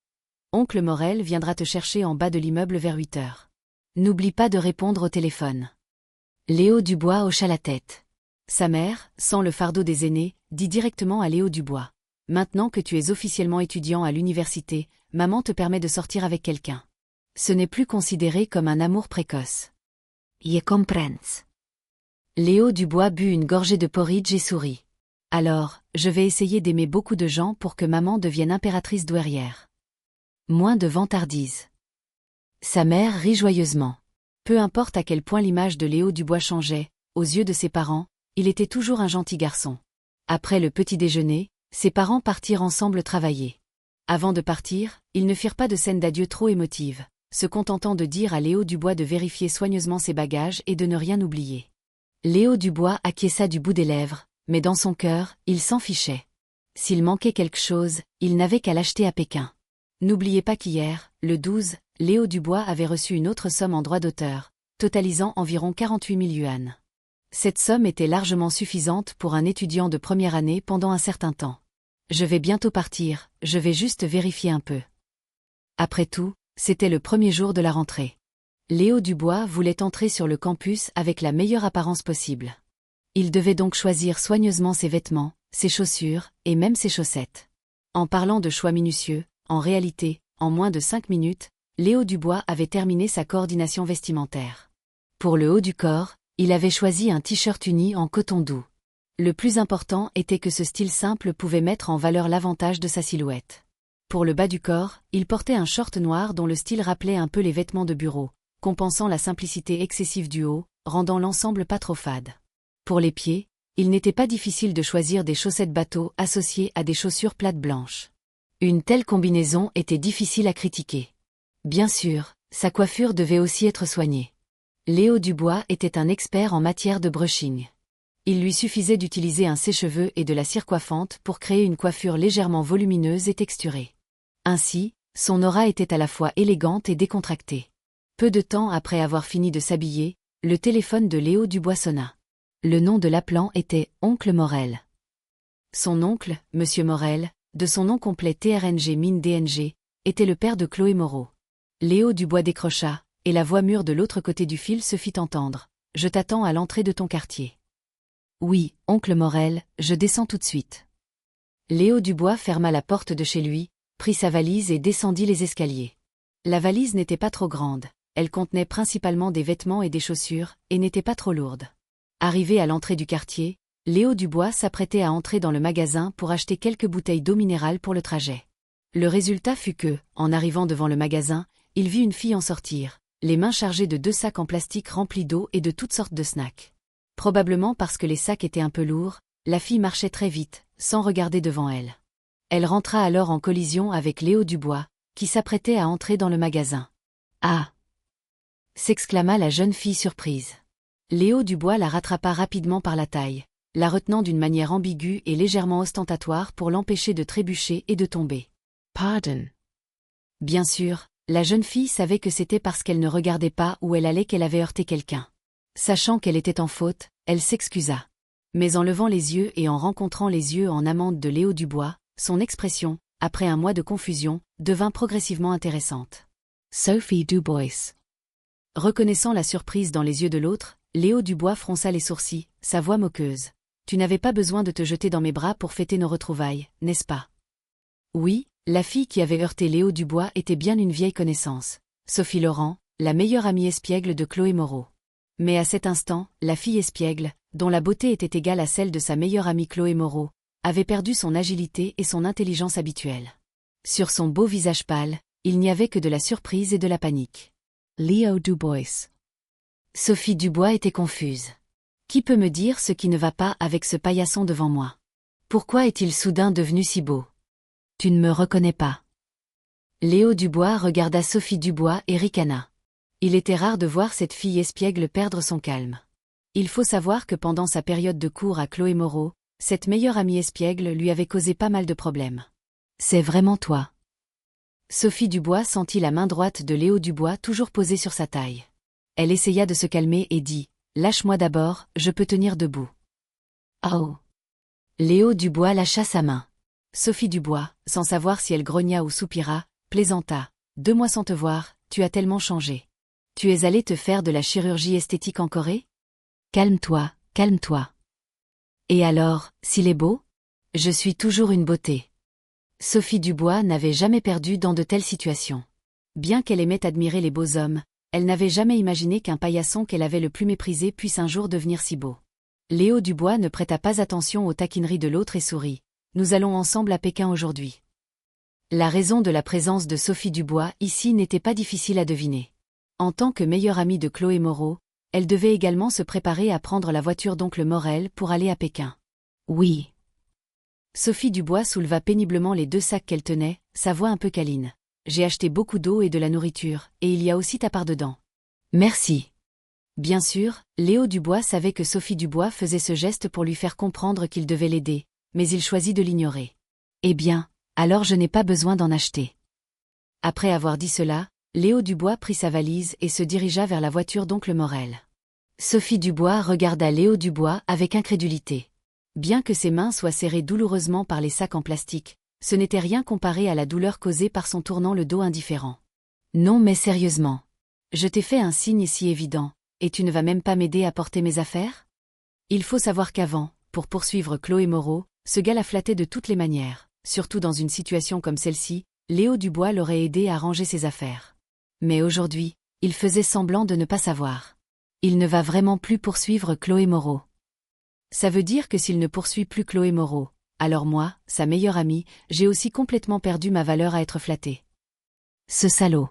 Oncle Morel viendra te chercher en bas de l'immeuble vers 8h. N'oublie pas de répondre au téléphone. Léo Dubois hocha la tête. Sa mère, sans le fardeau des aînés, dit directement à Léo Dubois. Maintenant que tu es officiellement étudiant à l'université, maman te permet de sortir avec quelqu'un. Ce n'est plus considéré comme un amour précoce. Je comprends. Léo Dubois but une gorgée de porridge et sourit. Alors, je vais essayer d'aimer beaucoup de gens pour que maman devienne impératrice douairière. Moins de vantardise. Sa mère rit joyeusement. Peu importe à quel point l'image de Léo Dubois changeait, aux yeux de ses parents, il était toujours un gentil garçon. Après le petit déjeuner, ses parents partirent ensemble travailler. Avant de partir, ils ne firent pas de scène d'adieu trop émotive, se contentant de dire à Léo Dubois de vérifier soigneusement ses bagages et de ne rien oublier. Léo Dubois acquiesça du bout des lèvres, mais dans son cœur, il s'en fichait. S'il manquait quelque chose, il n'avait qu'à l'acheter à Pékin. N'oubliez pas qu'hier, le 12, Léo Dubois avait reçu une autre somme en droit d'auteur, totalisant environ 48 000 yuan. Cette somme était largement suffisante pour un étudiant de première année pendant un certain temps. Je vais bientôt partir, je vais juste vérifier un peu. Après tout, c'était le premier jour de la rentrée. Léo Dubois voulait entrer sur le campus avec la meilleure apparence possible. Il devait donc choisir soigneusement ses vêtements, ses chaussures, et même ses chaussettes. En parlant de choix minutieux, en réalité, en moins de 5 minutes, Léo Dubois avait terminé sa coordination vestimentaire. Pour le haut du corps, il avait choisi un t-shirt uni en coton doux. Le plus important était que ce style simple pouvait mettre en valeur l'avantage de sa silhouette. Pour le bas du corps, il portait un short noir dont le style rappelait un peu les vêtements de bureau, compensant la simplicité excessive du haut, rendant l'ensemble pas trop fade. Pour les pieds, il n'était pas difficile de choisir des chaussettes bateau associées à des chaussures plates blanches. Une telle combinaison était difficile à critiquer. Bien sûr, sa coiffure devait aussi être soignée. Léo Dubois était un expert en matière de brushing. Il lui suffisait d'utiliser un sèche-cheveux et de la cire coiffante pour créer une coiffure légèrement volumineuse et texturée. Ainsi, son aura était à la fois élégante et décontractée. Peu de temps après avoir fini de s'habiller, le téléphone de Léo Dubois sonna. Le nom de l'appelant était « Oncle Morel ». Son oncle, Monsieur Morel, de son nom complet TRNG Mine DNG, était le père de Chloé Moreau. Léo Dubois décrocha, et la voix mûre de l'autre côté du fil se fit entendre. « Je t'attends à l'entrée de ton quartier. » « Oui, oncle Morel, je descends tout de suite. » Léo Dubois ferma la porte de chez lui, prit sa valise et descendit les escaliers. La valise n'était pas trop grande, elle contenait principalement des vêtements et des chaussures, et n'était pas trop lourde. Arrivé à l'entrée du quartier, Léo Dubois s'apprêtait à entrer dans le magasin pour acheter quelques bouteilles d'eau minérale pour le trajet. Le résultat fut que, en arrivant devant le magasin, il vit une fille en sortir, les mains chargées de 2 sacs en plastique remplis d'eau et de toutes sortes de snacks. Probablement parce que les sacs étaient un peu lourds, la fille marchait très vite, sans regarder devant elle. Elle rentra alors en collision avec Léo Dubois, qui s'apprêtait à entrer dans le magasin. « Ah !» s'exclama la jeune fille surprise. Léo Dubois la rattrapa rapidement par la taille, la retenant d'une manière ambiguë et légèrement ostentatoire pour l'empêcher de trébucher et de tomber. « Pardon !» Bien sûr, la jeune fille savait que c'était parce qu'elle ne regardait pas où elle allait qu'elle avait heurté quelqu'un. Sachant qu'elle était en faute, elle s'excusa. Mais en levant les yeux et en rencontrant les yeux en amande de Léo Dubois, son expression, après un mois de confusion, devint progressivement intéressante. Sophie Dubois. Reconnaissant la surprise dans les yeux de l'autre, Léo Dubois fronça les sourcils, sa voix moqueuse. « Tu n'avais pas besoin de te jeter dans mes bras pour fêter nos retrouvailles, n'est-ce pas ?» Oui, la fille qui avait heurté Léo Dubois était bien une vieille connaissance. Sophie Laurent, la meilleure amie espiègle de Chloé Moreau. Mais à cet instant, la fille espiègle, dont la beauté était égale à celle de sa meilleure amie Chloé Moreau, avait perdu son agilité et son intelligence habituelle. Sur son beau visage pâle, il n'y avait que de la surprise et de la panique. Léo Dubois. Sophie Dubois était confuse. Qui peut me dire ce qui ne va pas avec ce paillasson devant moi? Pourquoi est-il soudain devenu si beau? Tu ne me reconnais pas. Léo Dubois regarda Sophie Dubois et ricana. Il était rare de voir cette fille espiègle perdre son calme. Il faut savoir que pendant sa période de cours à Chloé Moreau, cette meilleure amie espiègle lui avait causé pas mal de problèmes. C'est vraiment toi. Sophie Dubois sentit la main droite de Léo Dubois toujours posée sur sa taille. Elle essaya de se calmer et dit « Lâche-moi d'abord, je peux tenir debout. » Oh. Léo Dubois lâcha sa main. Sophie Dubois, sans savoir si elle grogna ou soupira, plaisanta. « 2 mois sans te voir, tu as tellement changé. Tu es allé te faire de la chirurgie esthétique en Corée? Calme-toi, calme-toi. Et alors, s'il est beau? Je suis toujours une beauté. » Sophie Dubois n'avait jamais perdu dans de telles situations. Bien qu'elle aimait admirer les beaux hommes, elle n'avait jamais imaginé qu'un paillasson qu'elle avait le plus méprisé puisse un jour devenir si beau. Léo Dubois ne prêta pas attention aux taquineries de l'autre et sourit. « Nous allons ensemble à Pékin aujourd'hui. » La raison de la présence de Sophie Dubois ici n'était pas difficile à deviner. En tant que meilleure amie de Chloé Moreau, elle devait également se préparer à prendre la voiture d'oncle Morel pour aller à Pékin. Oui. Sophie Dubois souleva péniblement les 2 sacs qu'elle tenait, sa voix un peu câline. « J'ai acheté beaucoup d'eau et de la nourriture, et il y a aussi ta part dedans. » Merci. Bien sûr, Léo Dubois savait que Sophie Dubois faisait ce geste pour lui faire comprendre qu'il devait l'aider, mais il choisit de l'ignorer. « Eh bien, alors je n'ai pas besoin d'en acheter. » Après avoir dit cela, Léo Dubois prit sa valise et se dirigea vers la voiture d'oncle Morel. Sophie Dubois regarda Léo Dubois avec incrédulité. Bien que ses mains soient serrées douloureusement par les sacs en plastique, ce n'était rien comparé à la douleur causée par son tournant le dos indifférent. « Non mais sérieusement. Je t'ai fait un signe si évident, et tu ne vas même pas m'aider à porter mes affaires? » Il faut savoir qu'avant, pour poursuivre Chloé Moreau, ce gars la flattait de toutes les manières, surtout dans une situation comme celle-ci, Léo Dubois l'aurait aidé à ranger ses affaires. Mais aujourd'hui, il faisait semblant de ne pas savoir. Il ne va vraiment plus poursuivre Chloé Moreau. Ça veut dire que s'il ne poursuit plus Chloé Moreau, alors moi, sa meilleure amie, j'ai aussi complètement perdu ma valeur à être flattée. Ce salaud.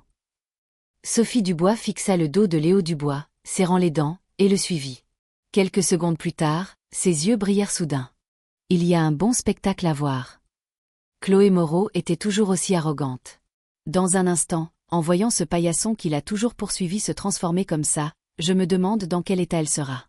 Sophie Dubois fixa le dos de Léo Dubois, serrant les dents, et le suivit. Quelques secondes plus tard, ses yeux brillèrent soudain. Il y a un bon spectacle à voir. Chloé Moreau était toujours aussi arrogante. Dans un instant, en voyant ce paillasson qui l'a toujours poursuivi se transformer comme ça, je me demande dans quel état elle sera.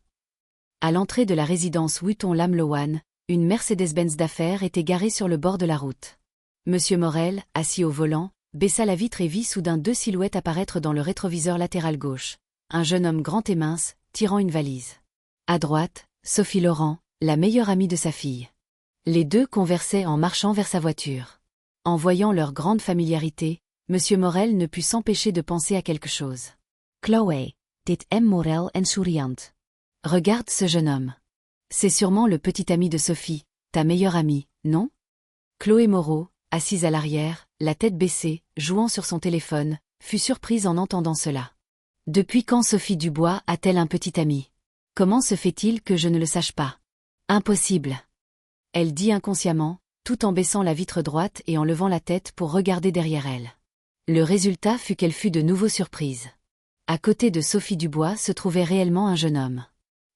À l'entrée de la résidence Wutton Lam Loan, une Mercedes-Benz d'affaires était garée sur le bord de la route. Monsieur Morel, assis au volant, baissa la vitre et vit soudain deux silhouettes apparaître dans le rétroviseur latéral gauche. Un jeune homme grand et mince, tirant une valise. À droite, Sophie Laurent, la meilleure amie de sa fille. Les deux conversaient en marchant vers sa voiture. En voyant leur grande familiarité, Monsieur Morel ne put s'empêcher de penser à quelque chose. Chloe, dit Morel en souriant. Regarde ce jeune homme. C'est sûrement le petit ami de Sophie, ta meilleure amie, non? Chloé Moreau, assise à l'arrière, la tête baissée, jouant sur son téléphone, fut surprise en entendant cela. Depuis quand Sophie Dubois a-t-elle un petit ami? Comment se fait-il que je ne le sache pas? Impossible. Elle dit inconsciemment, tout en baissant la vitre droite et en levant la tête pour regarder derrière elle. Le résultat fut qu'elle fut de nouveau surprise. À côté de Sophie Dubois se trouvait réellement un jeune homme.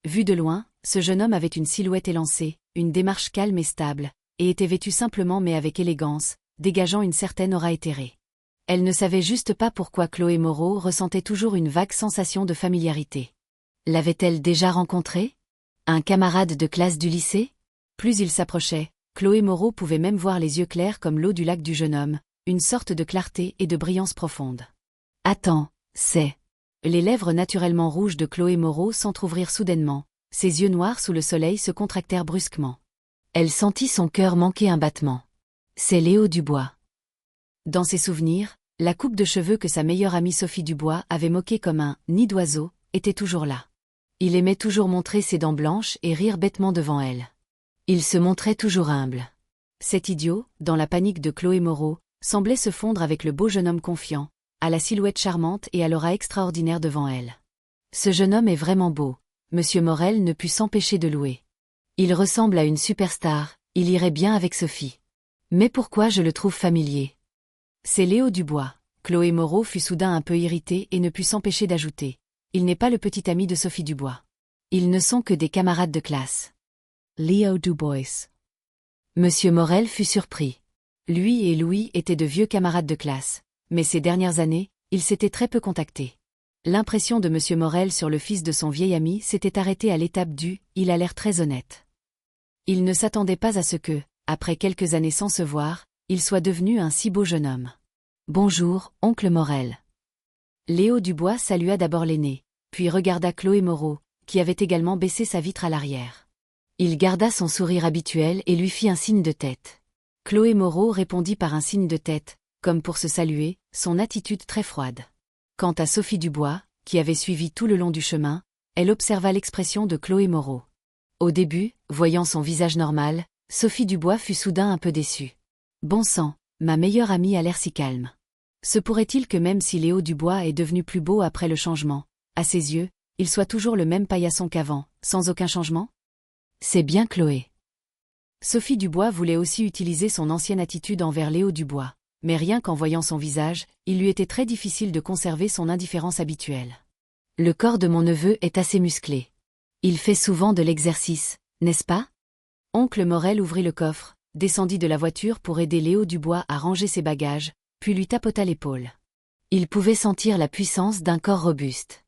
Vu de loin, ce jeune homme avait une silhouette élancée, une démarche calme et stable, et était vêtu simplement mais avec élégance, dégageant une certaine aura éthérée. Elle ne savait juste pas pourquoi Chloé Moreau ressentait toujours une vague sensation de familiarité. L'avait-elle déjà rencontré? Un camarade de classe du lycée? Plus il s'approchait, Chloé Moreau pouvait même voir les yeux clairs comme l'eau du lac du jeune homme, une sorte de clarté et de brillance profonde. Attends, c'est... Les lèvres naturellement rouges de Chloé Moreau s'entr'ouvrirent soudainement, ses yeux noirs sous le soleil se contractèrent brusquement. Elle sentit son cœur manquer un battement. C'est Léo Dubois. Dans ses souvenirs, la coupe de cheveux que sa meilleure amie Sophie Dubois avait moquée comme un « nid d'oiseau » était toujours là. Il aimait toujours montrer ses dents blanches et rire bêtement devant elle. Il se montrait toujours humble. Cet idiot, dans la panique de Chloé Moreau, semblait se fondre avec le beau jeune homme confiant, à la silhouette charmante et à l'aura extraordinaire devant elle. Ce jeune homme est vraiment beau, Monsieur Morel ne put s'empêcher de louer. Il ressemble à une superstar, il irait bien avec Sophie. Mais pourquoi je le trouve familier? C'est Léo Dubois. Chloé Moreau fut soudain un peu irritée et ne put s'empêcher d'ajouter. Il n'est pas le petit ami de Sophie Dubois. Ils ne sont que des camarades de classe. Léo Dubois. Monsieur Morel fut surpris. Lui et Louis étaient de vieux camarades de classe, mais ces dernières années, ils s'étaient très peu contactés. L'impression de Monsieur Morel sur le fils de son vieil ami s'était arrêtée à l'étape du « il a l'air très honnête ». Il ne s'attendait pas à ce que, après quelques années sans se voir, il soit devenu un si beau jeune homme. « Bonjour, oncle Morel. » Léo Dubois salua d'abord l'aîné, puis regarda Chloé Moreau, qui avait également baissé sa vitre à l'arrière. Il garda son sourire habituel et lui fit un signe de tête. Chloé Moreau répondit par un signe de tête, comme pour se saluer, son attitude très froide. Quant à Sophie Dubois, qui avait suivi tout le long du chemin, elle observa l'expression de Chloé Moreau. Au début, voyant son visage normal, Sophie Dubois fut soudain un peu déçue. Bon sang, ma meilleure amie a l'air si calme. Se pourrait-il que même si Léo Dubois est devenu plus beau après le changement, à ses yeux, il soit toujours le même paillasson qu'avant, sans aucun changement? C'est bien Chloé. Sophie Dubois voulait aussi utiliser son ancienne attitude envers Léo Dubois, mais rien qu'en voyant son visage, il lui était très difficile de conserver son indifférence habituelle. Le corps de mon neveu est assez musclé. Il fait souvent de l'exercice, n'est-ce pas? Oncle Morel ouvrit le coffre, descendit de la voiture pour aider Léo Dubois à ranger ses bagages, puis lui tapota l'épaule. Il pouvait sentir la puissance d'un corps robuste.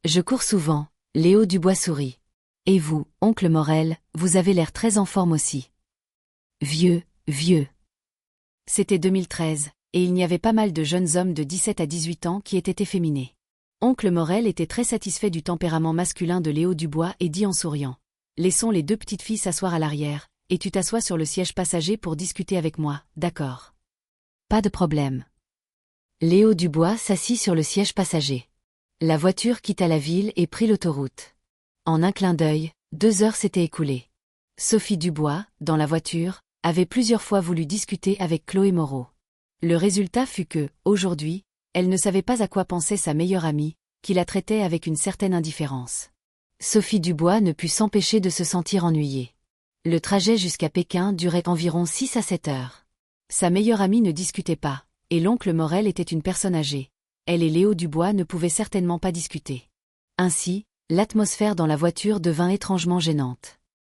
Je cours souvent, Léo Dubois sourit. Et vous, oncle Morel, vous avez l'air très en forme aussi. Vieux. C'était 2013, et il y avait pas mal de jeunes hommes de 17 à 18 ans qui étaient efféminés. Oncle Morel était très satisfait du tempérament masculin de Léo Dubois et dit en souriant. Laissons les deux petites filles s'asseoir à l'arrière, et tu t'assois sur le siège passager pour discuter avec moi, d'accord? Pas de problème. Léo Dubois s'assit sur le siège passager. La voiture quitta la ville et prit l'autoroute. En un clin d'œil, 2 heures s'étaient écoulées. Sophie Dubois, dans la voiture, avait plusieurs fois voulu discuter avec Chloé Moreau. Le résultat fut que, aujourd'hui, elle ne savait pas à quoi pensait sa meilleure amie, qui la traitait avec une certaine indifférence. Sophie Dubois ne put s'empêcher de se sentir ennuyée. Le trajet jusqu'à Pékin durait environ 6 à 7 heures. Sa meilleure amie ne discutait pas, et l'oncle Morel était une personne âgée. Elle et Léo Dubois ne pouvaient certainement pas discuter. Ainsi, l'atmosphère dans la voiture devint étrangement gênante.